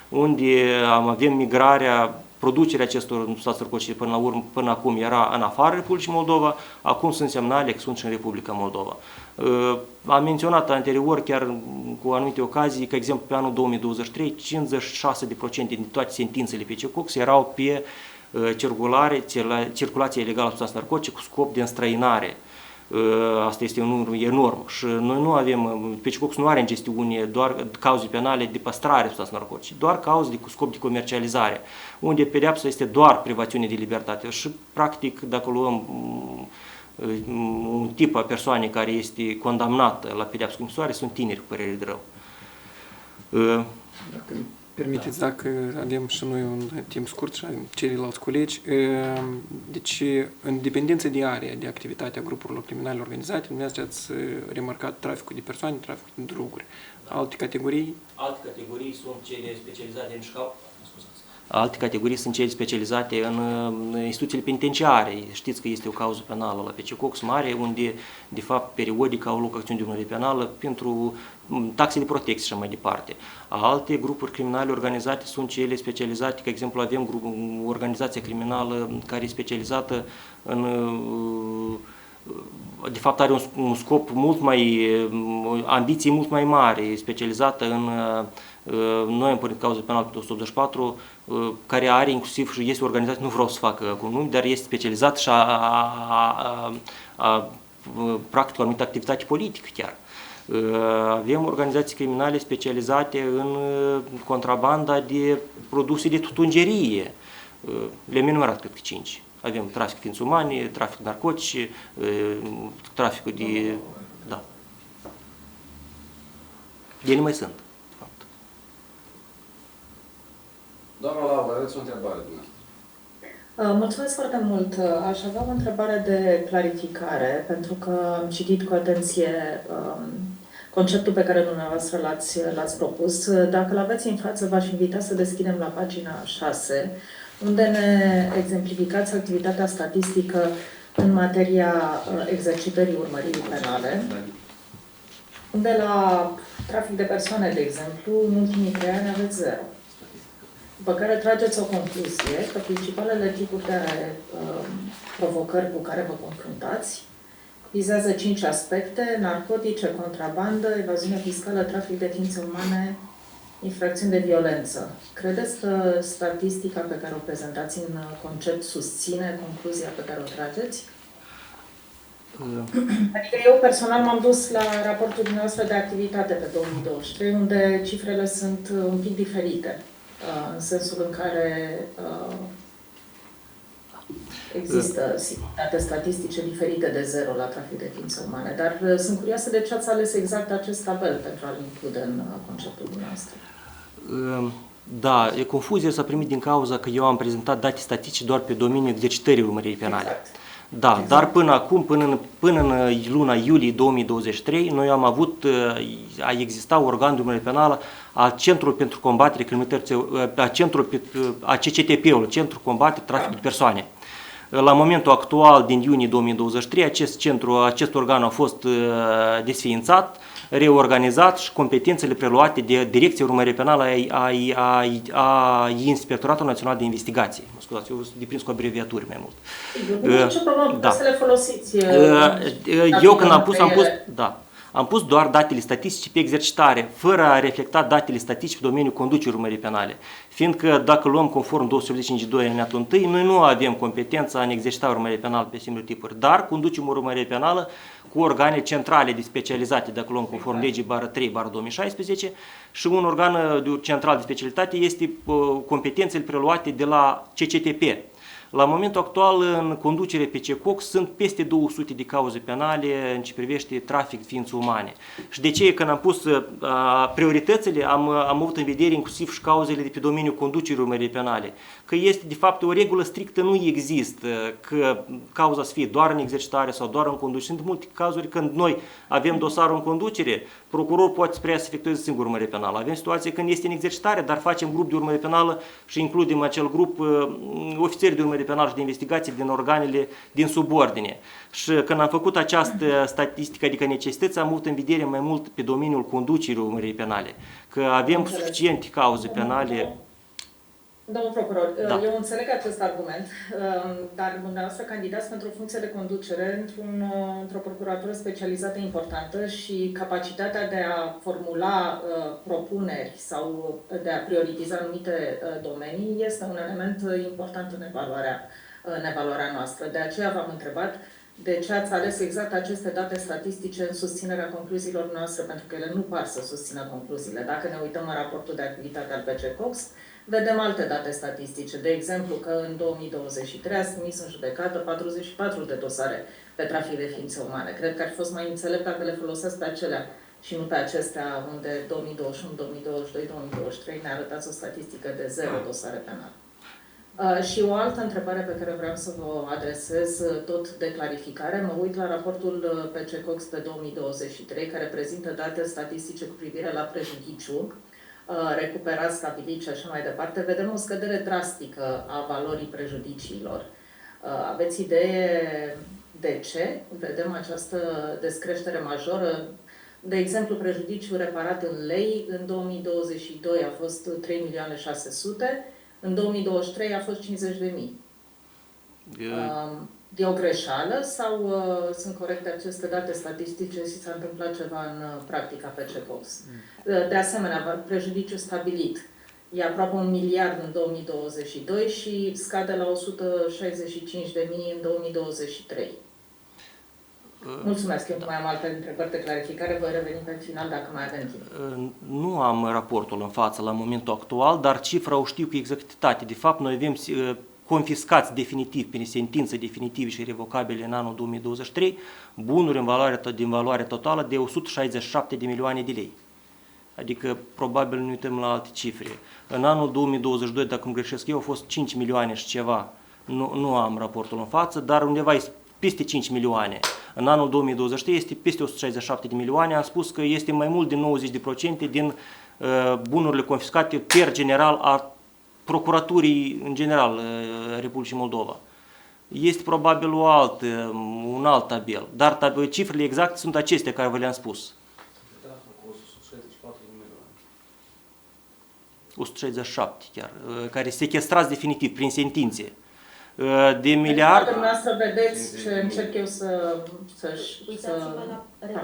unde avem migrarea, producerea acestor substanțe narcotice până acum era în afara Republicii Moldova, acum sunt semnale că sunt și în Republica Moldova. Am menționat anterior, chiar cu anumite ocazii, că, exemplu, pe anul 2023, 56% din toate sentințele pe CECOX erau pe circulație ilegală a substanțelor narcotice cu scop de înstrăinare. Asta este un număr enorm și noi nu avem, PCCOX nu are în gestiune doar cauze penale de păstrare substanțelor narcotice, doar cauze cu scop de comercializare, unde pedeapsa este doar privațiune de libertate și practic dacă luăm un tip a persoanei care este condamnată la pedeapsă cu închisoare, sunt tineri cu părere de rău. Dacă permiteți, dacă avem și noi un timp scurt și ceilalți colegi, deci în dependență de area de activitate a grupurilor criminale organizate, dumneavoastră ați remarcat traficul de persoane, traficul de droguri. Alte categorii? Alte categorii sunt cele specializate în Alte categorii sunt cele specializate în instituțiile penitenciare. Știți că este o cauză penală la PCCOX mare, unde, de fapt, periodic au loc acțiuni de urmărire penală pentru taxe de protecție și mai departe. Alte grupuri criminale organizate sunt cele specializate, de exemplu, avem o organizație criminală care e specializată în de fapt are un scop mult mai, ambiții mult mai mari, specializată în, noi am pornit cauză penală pe 184, care are inclusiv și este o organizație, nu vreau să fac cu nume, dar este specializat și practic o anumită activitate politică chiar. Avem organizații criminale specializate în contrabanda de produse de tutungerie. Le-am enumerat, cred că 5. Avem trafic ființe umane, trafic narcotice, traficul de... da. Ele mai sunt, de fapt. Doamna Laura, aveți o întrebare dumneavoastră. Mulțumesc foarte mult. Aș avea o întrebare de clarificare, pentru că am citit cu atenție conceptul pe care dumneavoastră l-ați propus. Dacă l-aveți în față, v-aș invita să deschidem la pagina 6, unde ne exemplificați activitatea statistică în materia exercitării urmăririi penale, unde la trafic de persoane, de exemplu, în ultimii 3 ani aveți 0. După care trageți o concluzie că principalele tipuri de provocări cu care vă confruntați vizează 5 aspecte: narcotice, contrabandă, evaziune fiscală, trafic de ființe umane, infracțiuni de violență. Credeți că statistica pe care o prezentați în concept susține concluzia pe care o trageți? Adică eu personal m-am dus la raportul dumneavoastră de activitate pe 2023, unde cifrele sunt un pic diferite, în sensul în care există date statistice diferite de zero la trafic de ființe umane, dar sunt curioasă de ce ați ales exact acest tabel pentru a-l include în conceptul dumneavoastră. Da, confuzie s-a primit din cauza că eu am prezentat date statistice doar pe domeniul exercitării urmăririi penale. Exact. Da, exact. Dar până acum, până în luna iulie 2023, noi am avut, a exista organ de urmărire penală a Centrului pentru combatere criminalității, a CCTP-ului, Centrul Combatere Traficului de Persoane. La momentul actual, din iunie 2023, acest organ a fost desființat, reorganizat și competențele preluate de Direcția Urmăririi Penală a Inspectoratului Național de Investigații. Mă scuzați, eu sunt deprins cu abreviaturi mai mult. Nu ce problemă, da. Să le folosiți. Eu când am pus doar datele statistice pe exercitare, fără a reflecta datele statistice pe domeniul conducerii urmăririi penale. Fiindcă dacă luăm conform 282 alineatul 1, noi nu avem competența în exercita urmărirea penală pe singure tipuri, dar conducem urmărire penală cu organe centrale de specialitate, dacă luăm conform legii /3/2016, și un organ central de specialitate este competențele preluate de la CCTP. La momentul actual, în conducere pe CECOX, sunt peste 200 de cauze penale în ce privește trafic de ființe umane. Și de ce, când am pus prioritățile, am avut în vedere inclusiv și cauzele de pe domeniul conducerii urmăririi penale. Că este, de fapt, o regulă strictă nu există, că cauza să fie doar în exercitare sau doar în conducere. Sunt multe cazuri când noi avem dosarul în conducere, procurorul poate spre să efectueze singur urmărire penală. Avem situații când este în exercitare, dar facem grup de urmărire penală și includem acel grup ofițeri de urmărire penală și de investigații din organele din subordine. Și când am făcut această statistică, adică necesități, am avut în vedere mai mult pe domeniul conducerii urmăririi penale, că avem suficiente cauze penale. Domnul procuror, da. Eu înțeleg acest argument, dar dumneavoastră candidați pentru o funcție de conducere într-o procuratură specializată importantă și capacitatea de a formula propuneri sau de a prioritiza anumite domenii este un element important în evaluarea noastră. De aceea v-am întrebat de ce ați ales exact aceste date statistice în susținerea concluziilor noastre, pentru că ele nu par să susțină concluziile. Dacă ne uităm în raportul de activitate al PCCOX, vedem alte date statistice. De exemplu, că în 2023 ați trimis în judecată 44 de dosare pe trafic de ființe umane. Cred că ar fi fost mai înțelept dacă le folosesc pe acelea și nu pe acestea unde 2021, 2022, 2023 ne arătați o statistică de 0 dosare penale. Și o altă întrebare pe care vreau să vă adresez, tot de clarificare, mă uit la raportul PCCOX pe 2023, care prezintă date statistice cu privire la prejudiciu, recuperat, stabilit și așa mai departe. Vedem o scădere drastică a valorii prejudiciilor. Aveți idee de ce vedem această descreștere majoră? De exemplu, prejudiciul reparat în lei în 2022 a fost 3.600.000, în 2023 a fost 50.000. E o greșeală sau sunt corecte aceste date statistice și s-a întâmplat ceva în practica PCCOX? De asemenea, prejudiciul stabilit e aproape 1 miliard în 2022 și scade la 165.000 în 2023. Mulțumesc, eu mai am alte întrebări de clarificare, voi reveni pe final dacă mai avem timp. Nu am raportul în față la momentul actual, dar cifra o știu cu exactitate. De fapt, noi avem confiscați definitiv, prin sentință definitivă și revocabile în anul 2023, bunuri din valoare totală de 167 de milioane de lei. Adică, probabil, nu uităm la alte cifre. În anul 2022, dacă îmi greșesc eu, au fost 5 milioane și ceva. Nu am raportul în față, dar undeva este peste 5 milioane. În anul 2023 este peste 167 de milioane. Am spus că este mai mult de 90% din bunurile confiscate per general a procuraturii în general Republicii Moldova. Este probabil un alt tabel, dar cifrele exacte sunt acestea care vă le-am spus. 167 chiar, care sechestrați definitiv prin sentințe. De miliard. Dumneavoastră vedeți ce încerc eu să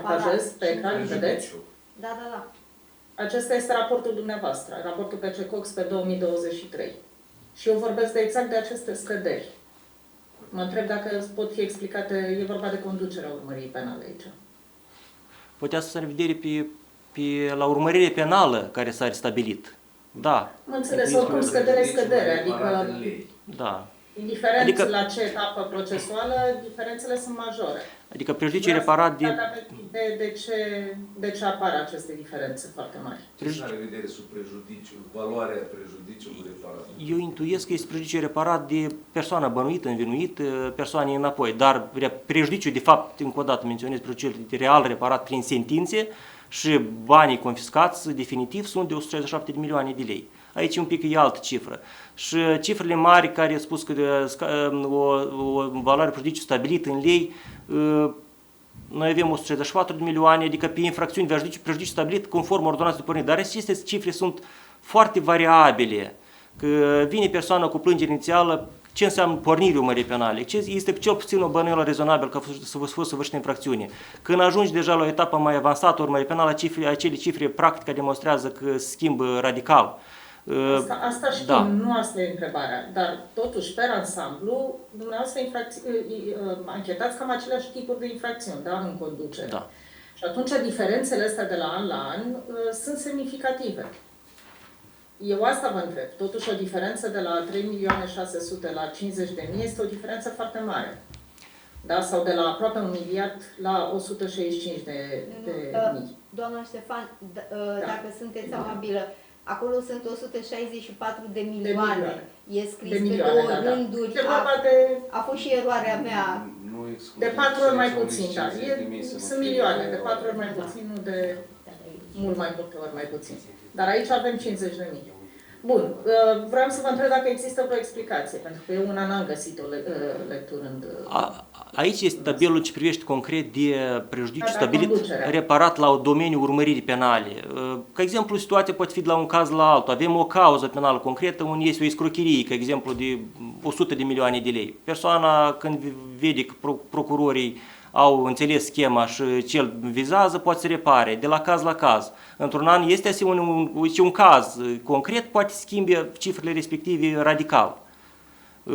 partajez pe ecran, vedeți? Da. Acesta este raportul dumneavoastră, raportul PCCOX pe 2023. Și eu vorbesc exact de aceste scăderi. Mă întreb dacă pot fi explicate, e vorba de conducerea urmării penale aici. Putea să se revedere la urmărire penală care s-a stabilit. Da, Mă înțeles, oricum scădere, adică da. indiferent Adică- la ce etapă procesuală, diferențele sunt majore. Adică prejudiciu reparat de... Dacă aveți idee de ce apar aceste diferențe foarte mari. Ce are vedere sub prejudiciu, valoarea prejudiciului reparat? Eu intuiesc că este prejudiciu reparat de persoana bănuită, învinuită, persoane înapoi, dar prejudiciul, de fapt, încă o dată menționez, prejudiciul real reparat prin sentințe și banii confiscați definitiv sunt de 167 de milioane de lei. Aici un pic e altă cifră. Și cifrele mari care au spus că o valoare prejudiciu stabilită în lei, noi avem 164 de milioane, adică pe infracțiuni prejudiciu stabilit conform ordonanței de pornire. Dar aceste cifre sunt foarte variabile. Că vine persoana cu plângere inițială, ce înseamnă pornirea urmării penale? Este cel puțin o bănuială rezonabil că a fost săvârșită infracțiune. Când ajungi deja la o etapă mai avansată urmării penale, acele cifre practic demonstrează că se schimbă radical. Asta știm, Da. nu asta e întrebarea, dar totuși, per ansamblu, dumneavoastră anchetați cam aceleași tipuri de infracțiuni, da, în conducere. Da. Și atunci diferențele astea de la an la an sunt semnificative. Eu asta vă întreb. Totuși o diferență de la 3.600.000 la 50.000 este o diferență foarte mare. Da? Sau de la aproape 1 miliard la 165 de mii. Doamna Ștefan, dacă sunteți amabilă, acolo sunt 164 de milioane. E scris pe două rânduri. A fost și eroarea mea. De 4 ori mai puțin, da. Sunt milioane, de 4 ori mai puțin, nu de mult mai multe ori mai puțin. Dar aici avem 50 de mii. Bun, vreau să vă întreb dacă există vreo explicație, pentru că eu una n-am găsit-o lecturând. Aici este tabelul ce privește concret de prejudiciu Da, stabilit, conducerea. reparat la domeniul urmăririi penale. Ca exemplu, situația poate fi de la un caz la altul. Avem o cauză penală concretă unde este o escrocherie, ca exemplu, de 100 de milioane de lei. Persoana, când vede că procurorii au înțeles schema și cel vizează, poate să repare de la caz la caz. Într-un an este asemenea un caz concret, poate schimbe cifrele respective radical. Și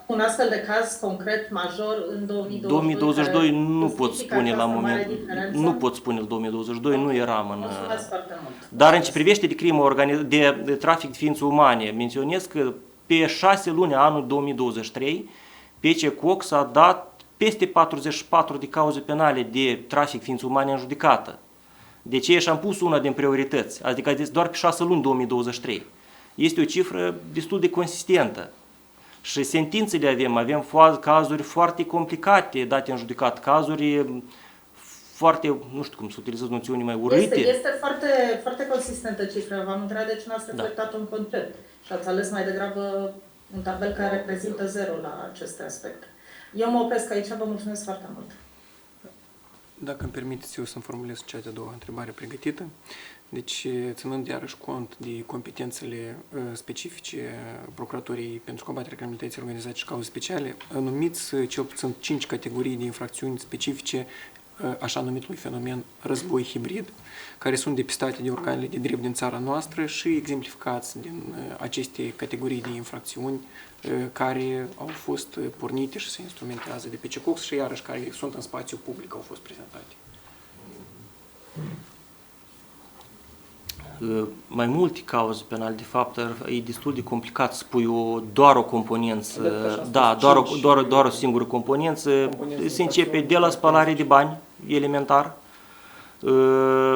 un astfel de caz concret major în 2022 nu pot spune la moment. Nu pot. pot spune în 2022, nu eram în... Mulțumesc foarte mult. Dar în ce privește de crimă de trafic de ființe umane, menționez că pe 6 luni anul 2023, PC Cox a dat peste 44 de cauze penale de trafic ființe umane în judecată. De ce și-am pus una din priorități, adică doar pe 6 luni 2023. Este o cifră destul de consistentă. Și sentințele avem cazuri foarte complicate date în judecat, cazuri foarte, nu știu cum să utilizez noțiuni mai urâte. Este foarte, foarte consistentă cifra. V-am întrebat de ce n-ați reflectat un concept și ați ales mai degrabă un tabel care reprezintă 0 la aceste aspecte. Eu mă opresc aici, vă mulțumesc foarte mult. Dacă îmi permiteți eu să-mi formulez cea de-a doua întrebare pregătită. Deci, ținând iarăși cont de competențele specifice Procuraturii pentru combaterea criminalității organizate și cauze speciale, numiți cel puțin 5 categorii de infracțiuni specifice așa numitului fenomen război hibrid, care sunt depistate de organele de drept din țara noastră și exemplificați din aceste categorii de infracțiuni care au fost pornite și se instrumentează de PC Cox și iarăși care sunt în spațiu public, au fost prezentate. Mai multe cauze penale, de fapt, e destul de complicat să spui doar o componență, da, doar o singură componență. Se începe de la spălare de bani, elementar,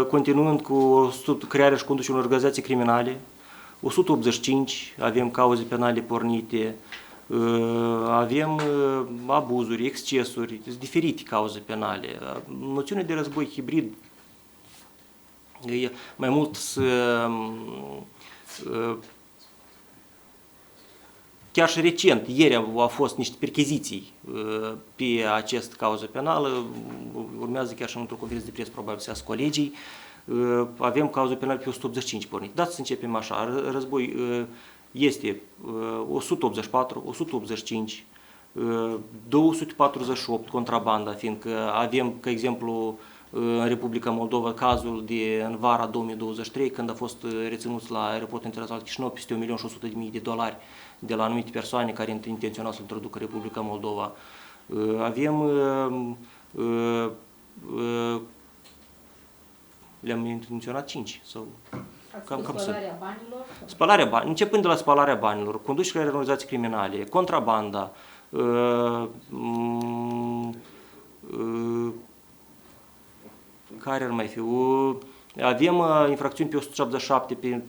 continuând cu crearea și conducerea unor organizații criminale, 185 avem cauze penale pornite, avem abuzuri, excesuri, diferite cauze penale. Noțiunea de război hibrid mai mult chiar și recent, ieri au fost niște percheziții pe această cauză penală, urmează chiar și într-o conferință de presă, probabil să iasă colegii, avem cauze penale pe 185 pornite. Dați să începem așa, război este 184, 185, 248 contrabanda, fiindcă avem, ca exemplu, în Republica Moldova cazul de în vara 2023, când a fost reținuți la aeroportul internațional Chișinău peste $1.600.000 de la anumite persoane care intenționau să introducă Republica Moldova. Avem le-am menționat 5 sau Spălarea banilor? spălarea banilor, începând de la spălarea banilor, conducerea de organizații criminale, contrabanda, care ar mai fi? Avem infracțiuni pe 187 pe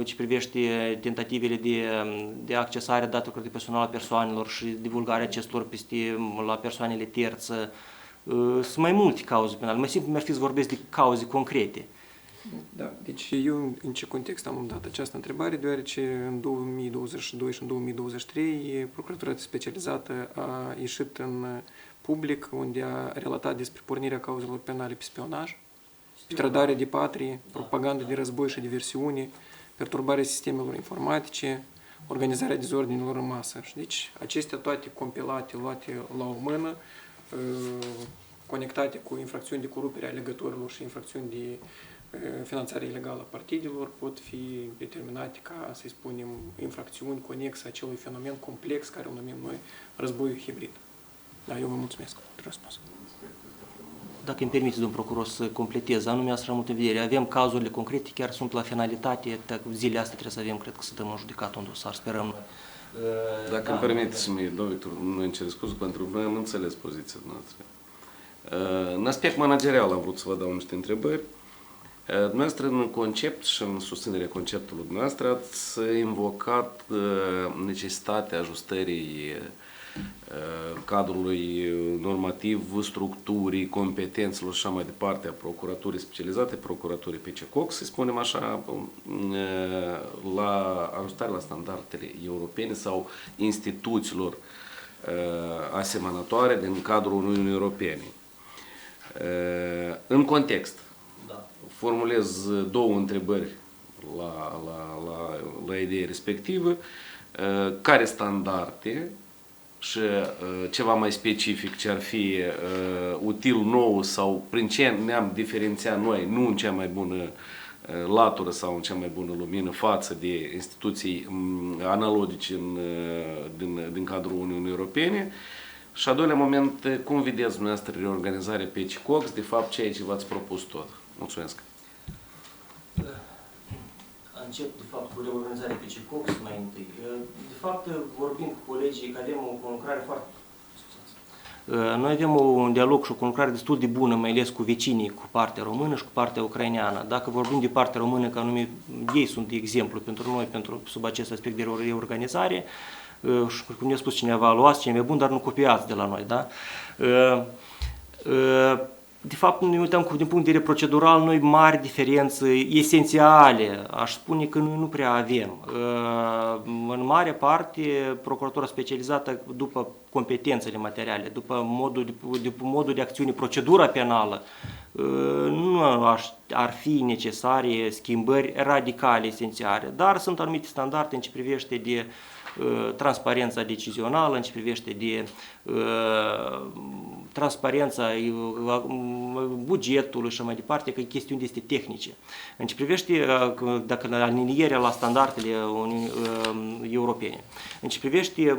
ce privește tentativele de accesare a datelor de personal a persoanelor și divulgarea acestor la persoanele terțe. Sunt mai multe cauze penale. Mai simplu mi-ar fi să vorbesc de cauze concrete. Da, deci eu în ce context am dat această întrebare, deoarece în 2022 și în 2023 Procuratura Specializată a ieșit în public unde a relatat despre pornirea cauzelor penale pe spionaj, pe trădare de patrie, propagandă de război și diversiune, perturbarea sistemelor informatice, organizarea dezordinilor în masă. Și deci acestea toate compilate, luate la o mână, conectate cu infracțiuni de corupere a legătorilor și infracțiuni de finanțare ilegală a partidelor, pot fi determinate ca, să spunem, infracțiuni conexe acelui fenomen complex care îl numim noi războiul hibrid. Da, eu vă mulțumesc pentru răspuns. Dacă îmi permiteți, domn procuror, să completez, anume asta am în vedere. Avem cazurile concrete, chiar sunt la finalitate, zilele astea trebuie să avem, cred că să dăm în judecat un dosar, sperăm noi. Dacă îmi permiteți-mi, domnul Victor, nu îmi cer scuze pentru că noi am înțeles poziția noastră. În aspect managerial am vrut să vă dau niște întrebări. Dumneavoastră, în concept și în susținerea conceptului dumneavoastră, ați invocat necesitatea ajustării cadrului normativ, structurii, competențelor și așa mai departe a procuraturii specializate, procuraturii PCCOC, să spunem așa, la ajustarea la standardele europene sau instituțiilor asemănătoare din cadrul Uniunii Europene. În context, formulez două întrebări la ideea respectivă. Care standarde și ceva mai specific ce ar fi util nou sau prin ce ne-am diferențiat noi, nu în cea mai bună latură sau în cea mai bună lumină față de instituții analogice din cadrul Uniunii Europene. Și a doilea moment, cum vedeți dumneavoastră reorganizarea PCCOX, de fapt ceea ce v-ați propus tot? Mulțumesc! Încep, de fapt, cu reorganizarea PCCOX mai întâi. De fapt, vorbim cu colegii că avem o conlucrare foarte... Noi avem un dialog și o conlucrare destul de bună, mai ales cu vecinii, cu partea română și cu partea ucraineană. Dacă vorbim de partea română, că anume ei sunt de exemplu pentru noi, sub acest aspect de reorganizare, și cum ne-a spus cineva, luați cei mai buni, dar nu copiați de la noi, da? De fapt, ne uităm din punct de vedere procedural, noi mari diferențe esențiale, aș spune că noi nu prea avem. În mare parte, procuratura specializată, după competențele materiale, după modul de acțiune, procedura penală, nu ar fi necesare schimbări radicale, esențiale, dar sunt anumite standarde în ce privește de transparența decizională, în ce privește de transparența bugetului și mai departe, că chestiuni este tehnice. În ce privește, dacă alinierea la standardele europene, în ce privește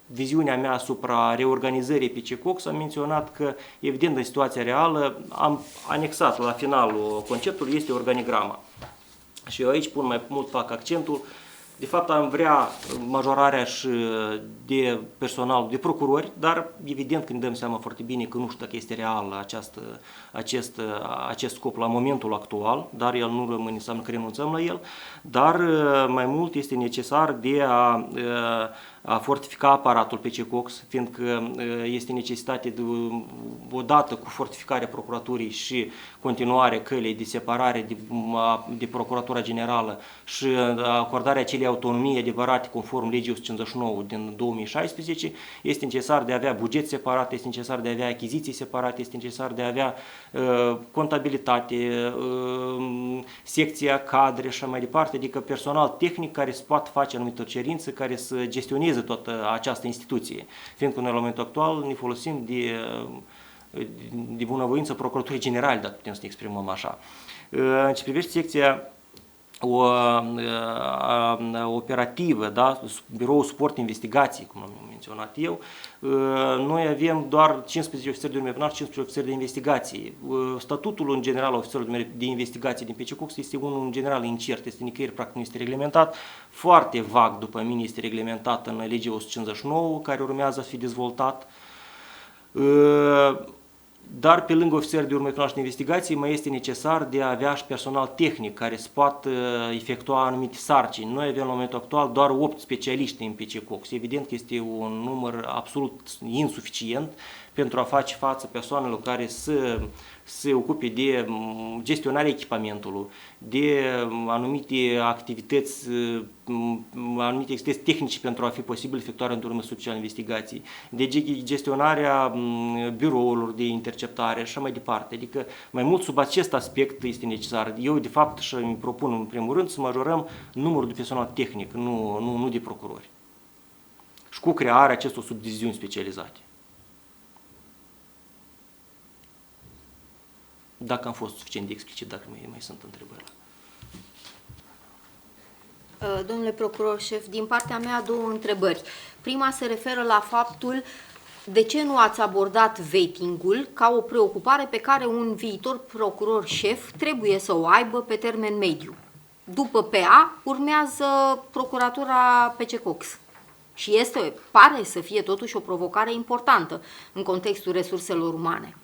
viziunea mea asupra reorganizării PCCOX, am menționat că, evident, în situația reală, am anexat la finalul conceptului, este organigrama. Și eu aici pun mai mult, fac accentul. De fapt, am vrea majorarea și de personal, de procurori, dar evident că ne dăm seama foarte bine că nu știu dacă este real acest scop la momentul actual, dar el nu rămâne, înseamnă că renunțăm la el, dar mai mult este necesar de a fortifica aparatul PCCOX, fiindcă este necesitate odată cu fortificarea procuraturii și continuarea călei de separare de Procuratura Generală și acordarea acelei autonomii adevărate conform legii 159 din 2016, este necesar de a avea buget separat, este necesar de a avea achiziții separate, este necesar de a avea contabilitate, secția, cadre și mai departe, adică personal tehnic care să poată face anumite cerințe, care să gestioneze toată această instituție. Fiindcă noi la momentul actual ne folosim de de bunăvoință Procuraturii Generale, dacă putem să ne exprimăm așa. În ce privește secția operativă, da? Biroul Suport Investigații, cum am menționat eu, noi avem doar 15 ofițeri de urmă penal și 15 ofițeri de investigații. Statutul în general al ofițerilor de investigații din PCCOX este unul în general incert, este nicăieri, practic nu este reglementat, foarte vag, după mine, este reglementat în legea 159, care urmează să fie dezvoltat. Dar pe lângă ofițeri de urmă penal și de investigații mai este necesar de a avea și personal tehnic care să poată efectua anumite sarcini. Noi avem la momentul actual doar 8 specialiști în PCCOX. Evident că este un număr absolut insuficient pentru a face față persoanelor care să se ocupe de gestionarea echipamentului, de anumite activități tehnice pentru a fi posibil efectuarea într-o măsură socială investigații, de gestionarea birourilor de interceptare și așa mai departe. Adică mai mult sub acest aspect este necesar. Eu de fapt și îmi propun în primul rând să majorăm numărul de personal tehnic, nu de procurori. Și cu crearea acestor subdiviziuni specializate. Dacă am fost suficient de explicit, dacă mai sunt întrebări. Domnule procuror șef, din partea mea două întrebări. Prima se referă la faptul de ce nu ați abordat vetting-ul ca o preocupare pe care un viitor procuror șef trebuie să o aibă pe termen mediu. După PA urmează Procuratura PCCOX. Și pare să fie totuși o provocare importantă în contextul resurselor umane.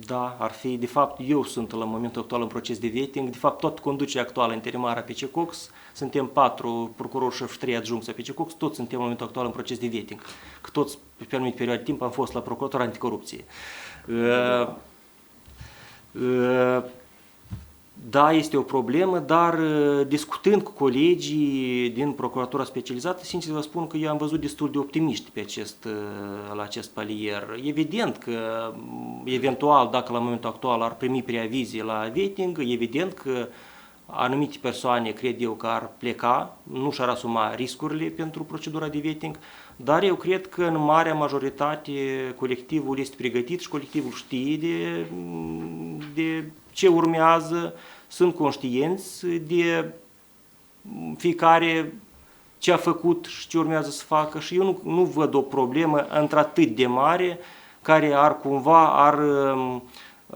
Da, ar fi, de fapt, eu sunt la momentul actual în proces de vetting, de fapt, tot conducerea actuală interimară a PCCOX, suntem 4 procurori șef și 3 adjuncți a PCCOX, toți suntem la momentul actual în proces de vetting, că toți, pe o anumită perioadă de timp, am fost la Procuratura Anticorupție. Da, este o problemă, dar discutând cu colegii din Procuratura Specializată, sincer să vă spun că eu am văzut destul de optimiști la acest palier. Evident că, eventual, dacă la momentul actual ar primi preavizie la vetting, evident că anumite persoane, cred eu, că ar pleca, nu și-ar asuma riscurile pentru procedura de vetting, dar eu cred că în marea majoritate colectivul este pregătit și colectivul știe de ce urmează, sunt conștienți de fiecare ce a făcut și ce urmează să facă și eu nu văd o problemă într-atât de mare care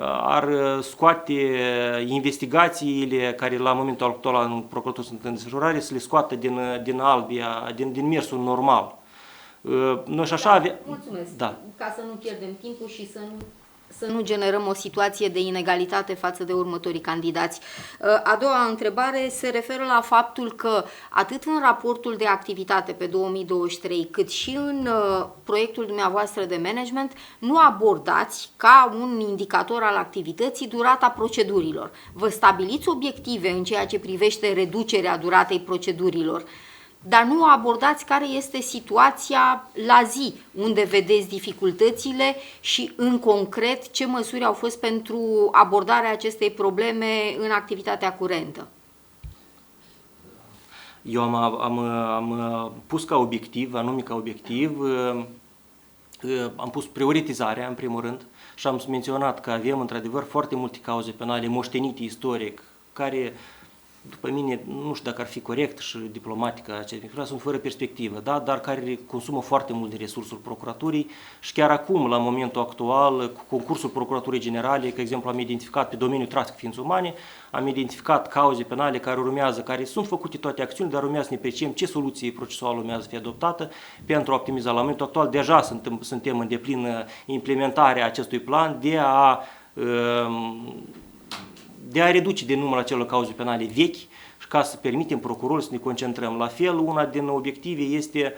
ar scoate investigațiile care la momentul actual în procuratură sunt în desfășurare, să le scoată din mersul normal. Noi și așa avem... Mulțumesc. Da. Ca să nu pierdem timpul și să nu generăm o situație de inegalitate față de următorii candidați. A doua întrebare se referă la faptul că atât în raportul de activitate pe 2023, cât și în proiectul dumneavoastră de management, nu abordați ca un indicator al activității durata procedurilor. Vă stabiliți obiective în ceea ce privește reducerea duratei procedurilor, dar nu abordați care este situația la zi, unde vedeți dificultățile și, în concret, ce măsuri au fost pentru abordarea acestei probleme în activitatea curentă. Eu am pus ca obiectiv, anume ca obiectiv, am pus prioritizarea, în primul rând, și am menționat că avem, într-adevăr, foarte multe cauze penale moștenite istoric, care... după mine, nu știu dacă ar fi corect și diplomatică acestea, sunt fără perspectivă, da? Dar care consumă foarte mult din resursul procuraturii și chiar acum, la momentul actual, cu concursul Procuraturii Generale, că exemplu am identificat pe domeniul trafic ființe umane, am identificat cauze penale care urmează, care sunt făcute toate acțiunile, dar urmează să ne precizăm ce soluție procesuală urmează să fie adoptată pentru a optimiza. La momentul actual deja suntem în deplină implementare a acestui plan de a reduce din numărul acelor cauze penale vechi și ca să permitem procurorul să ne concentrăm. La fel, una din obiective este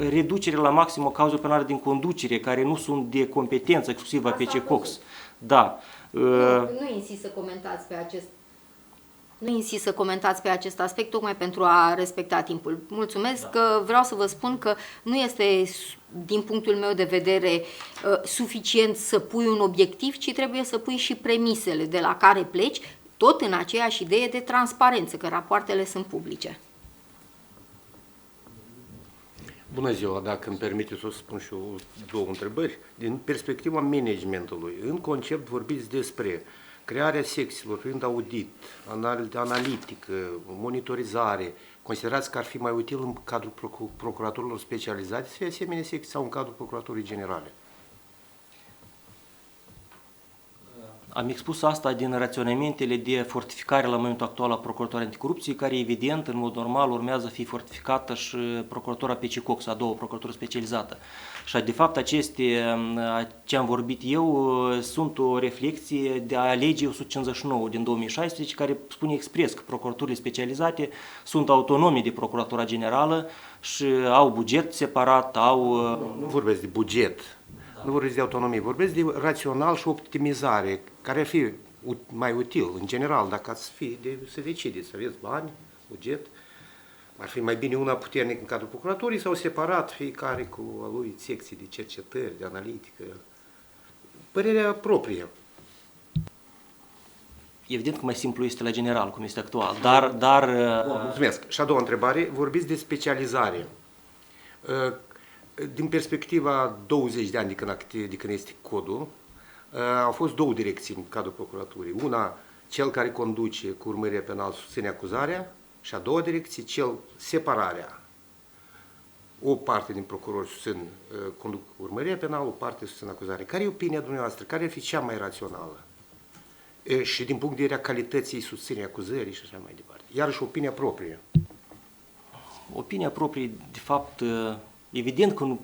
reducerea la maxim o cauză penală din conducere, care nu sunt de competență exclusivă a PCCOX. Da. Nu insist să comentați pe acest Nu insist să comentați pe acest aspect, tocmai pentru a respecta timpul. Mulțumesc, că vreau să vă spun că nu este, din punctul meu de vedere, suficient să pui un obiectiv, ci trebuie să pui și premisele de la care pleci, tot în aceeași idee de transparență, că rapoartele sunt publice. Bună ziua, dacă îmi permiteți să spun și eu două întrebări. Din perspectiva managementului, în concept vorbiți despre crearea secțiilor prin audit, analitică, monitorizare. Considerați că ar fi mai util în cadrul procuraturilor specializate să fie asemenea secții sau în cadrul procuraturii generale? Am expus asta din raționamentele de fortificare la momentul actual a Procuraturii Anticorupție, care evident, în mod normal, urmează să fie fortificată și Procuratura PC Cox, a doua procuratură specializată. Și de fapt ce am vorbit eu sunt o reflecție de a legii 159 din 2016, care spune expres că procuraturile specializate sunt autonome de Procuratura Generală și au buget separat, Nu vorbesc de buget. Nu vorbesc de autonomie, vorbesc de rațional și optimizare, care ar fi mai util, în general, dacă ați fi să decideți, să aveți bani, buget, ar fi mai bine una puternică în cadrul procuraturii sau separat, fiecare cu a lui secții de cercetări, de analitică. Părerea proprie. Evident că mai simplu este la general, cum este actual, dar Mulțumesc. Și a doua întrebare, vorbiți de specializare. Din perspectiva 20 de ani de când este codul, au fost două direcții în cadrul procuraturii. Una, cel care conduce cu urmărire penală susține acuzarea și a doua direcție, separarea. O parte din procurori conduc cu urmărire penală, o parte susțin acuzare. Care e opinia dumneavoastră? Care ar fi cea mai rațională? Și din punct de vedere a calității susținerii acuzării și așa mai departe. Iarăși opinia proprie. Opinia proprie, de fapt, evident că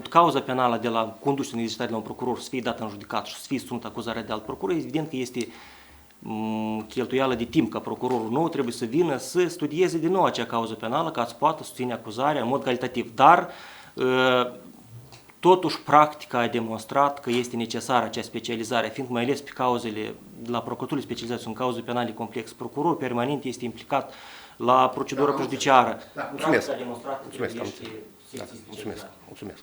cauza penală de la conducerea în exercitare de la un procuror să fie dată în judecat și să fie sunt acuzarea de alt procuror, evident că este cheltuială de timp ca procurorul nou trebuie să vină să studieze din nou acea cauză penală ca să poată susține acuzarea în mod calitativ. Dar totuși practica a demonstrat că este necesară acea specializare, fiindcă mai ales pe cauzele de la procuraturile specializate sunt cauze penale complexe. Procurorul permanent este implicat la procedură prejudiciară. Da, mulțumesc. Mulțumesc.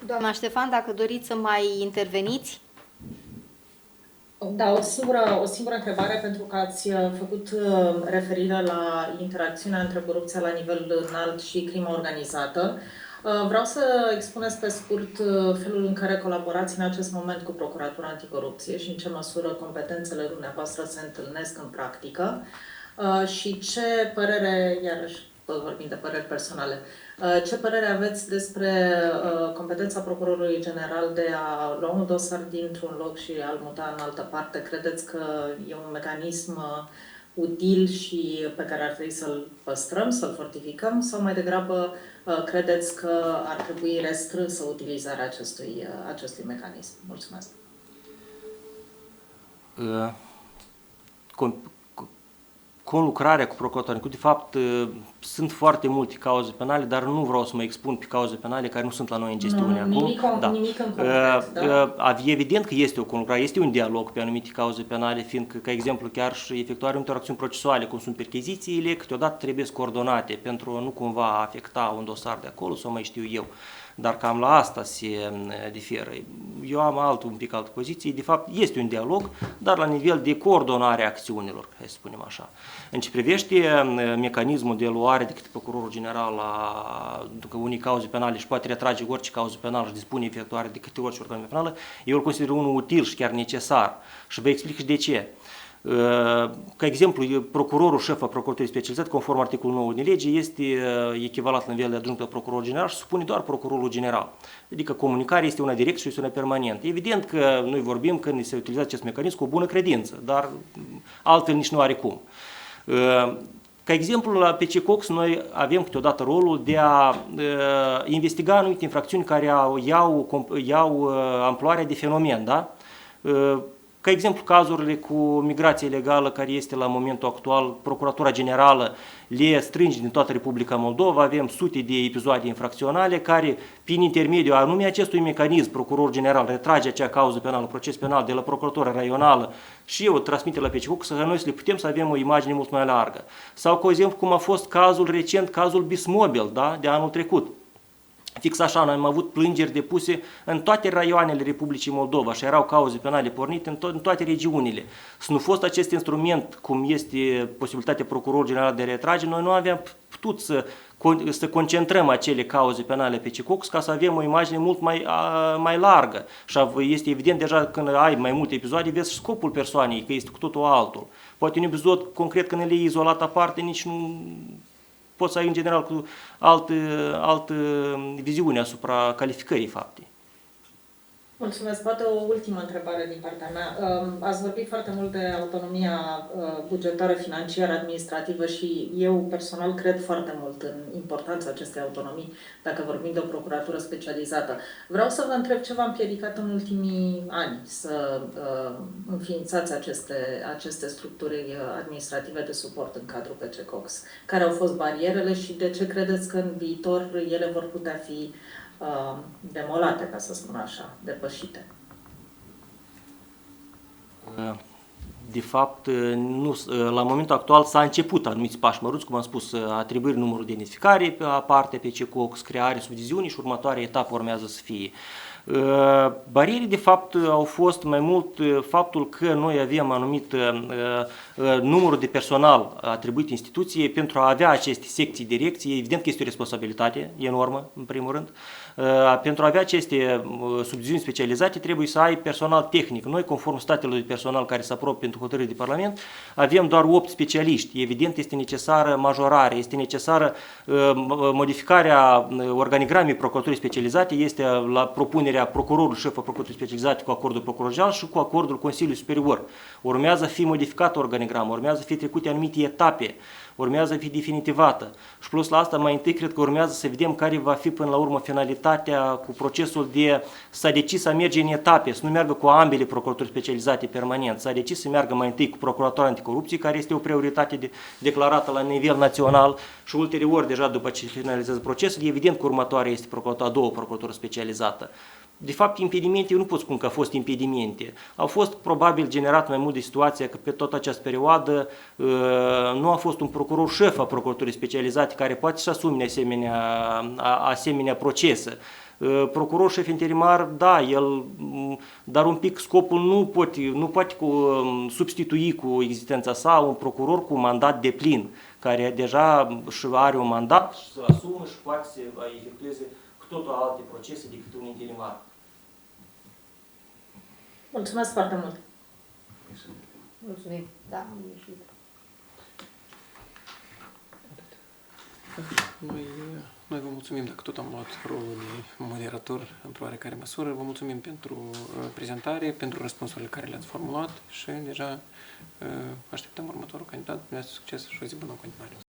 Doamna Ștefan, dacă doriți să mai interveniți. Da, o singură întrebare, pentru că ați făcut referire la interacțiunea între corupția la nivel înalt și crima organizată. Vreau să expuneți pe scurt felul în care colaborați în acest moment cu Procuratura Anticorupție și în ce măsură competențele dumneavoastră se întâlnesc în practică și ce părere, iarăși vorbim de păreri personale, ce părere aveți despre competența Procurorului General de a lua un dosar dintr-un loc și a-l muta în altă parte? Credeți că e un mecanism util și pe care ar trebui să-l păstrăm, să-l fortificăm, sau mai degrabă credeți că ar trebui restrânsă utilizarea acestui mecanism? Mulțumesc! Conlucrarea cu procuratorii, de fapt, sunt foarte multe cauze penale, dar nu vreau să mă expun pe cauze penale care nu sunt la noi în gestiune acum. Nimic în concret, da? Evident că este o conlucrare, este un dialog pe anumite cauze penale, fiindcă, ca exemplu, chiar și efectuarea unor acțiuni procesuale, cum sunt perchezițiile, câteodată trebuie coordonate pentru a nu cumva afecta un dosar de acolo sau mai știu eu. Dar cam la asta se diferă. Eu am un pic altă poziție. De fapt, este un dialog, dar la nivel de coordonare a acțiunilor, hai să spunem așa. În ce privește mecanismul de luare de către Procurorul General la unei cauze penale și poate retrage orice cauză penală și dispune efectuare de către orice organ penală, eu îl consider unul util și chiar necesar. Și vă explic și de ce. Ca exemplu, procurorul șef al procuraturii specializate, conform articolul 9 din lege, este echivalent la nivel de adjunct la procurorul general și supune doar procurorul general. Adică comunicarea este una directă și este una permanentă. Evident că noi vorbim că se utilizează acest mecanism cu o bună credință, dar altfel nici nu are cum. Ca exemplu, la PC Cox noi avem câteodată rolul de a investiga anumite infracțiuni care iau amploarea de fenomen, da? Ca exemplu, cazurile cu migrație ilegală, care este la momentul actual, Procuratura Generală le strânge din toată Republica Moldova, avem sute de episoade infracționale care, prin intermediul anume acestui mecanism, Procurorul General retrage acea cauză penală, proces penal de la Procuratura Raională și o transmite la PCU, să noi să le putem să avem o imagine mult mai largă. Sau, ca exemplu, cum a fost cazul recent, cazul Bismobil, da, de anul trecut. Fix așa, noi am avut plângeri depuse în toate raioanele Republicii Moldova și erau cauze penale pornite în toate regiunile. Să nu fost acest instrument, cum este posibilitatea Procurorului General de retrage, noi nu aveam putut să concentrăm acele cauze penale pe CICOX ca să avem o imagine mult mai largă. Și este evident deja când ai mai multe episoade, vezi scopul persoanei, că este cu totul altul. Poate un episod concret când el e izolat aparte, nici nu poți să ai în general cu altă viziune asupra calificării faptei. Mulțumesc. Poate o ultimă întrebare din partea mea. Ați vorbit foarte mult de autonomia bugetară, financiară, administrativă și eu personal cred foarte mult în importanța acestei autonomii dacă vorbim de o procuratură specializată. Vreau să vă întreb ce v-a împiedicat în ultimii ani să înființați aceste structuri administrative de suport în cadrul PCCOX. Care au fost barierele și de ce credeți că în viitor ele vor putea fi demolate, ca să spun așa, depășite? De fapt, la momentul actual s-a început anumiți pași măruți, cum am spus, atribuiri numărul de identificare aparte pe CICOX, creare subdiviziunii și următoarea etapă urmează să fie. Barierii, de fapt, au fost mai mult faptul că noi avem anumit numărul de personal atribuit instituției pentru a avea aceste secții direcții. Evident că este o responsabilitate enormă, în primul rând. Pentru a avea aceste subdiviziuni specializate trebuie să ai personal tehnic. Noi, conform statelor de personal care se aprobă pentru hotărâri de Parlament, avem doar 8 specialiști. Evident, este necesară majorare, este necesară modificarea organigramei procuraturii specializate, este la propunerea procurorului șeful procuraturii specializate cu acordul procurorului general și cu acordul Consiliului Superior. Urmează să fie modificată organigrama, urmează să fie trecute anumite etape, urmează să fie definitivată. Și plus la asta, mai întâi, cred că urmează să vedem care va fi până la urmă finalitatea cu procesul de s-a decis să merge în etape, să nu meargă cu ambele procuraturi specializate permanent, s-a decis să meargă mai întâi cu Procuratura Anticorupție, care este o prioritate declarată la nivel național și ulterior, deja după ce finalizează procesul, evident că următoarea este a doua procuratură specializată. De fapt, impedimente, eu nu pot spune că au fost impedimente. Au fost probabil generat mai mult de situația că pe toată această perioadă nu a fost un procuror șef a procuraturii specializate care poate să asume asemenea procese. Procuror șef interimar, da, dar un pic scopul nu poate substitui cu existența sa un procuror cu mandat deplin, care deja are un mandat și să asumă și poate să efectueze cu totul alte procese decât un interimar. Mulțumesc foarte mult! Mulțumim. Da, am ieșit. Noi vă mulțumim dacă tot am luat rolul de moderator într-o oarecare măsură. Vă mulțumim pentru prezentare, pentru răspunsurile care le-ați formulat și deja așteptăm următorul candidat. Succes și o zi bună în continuare!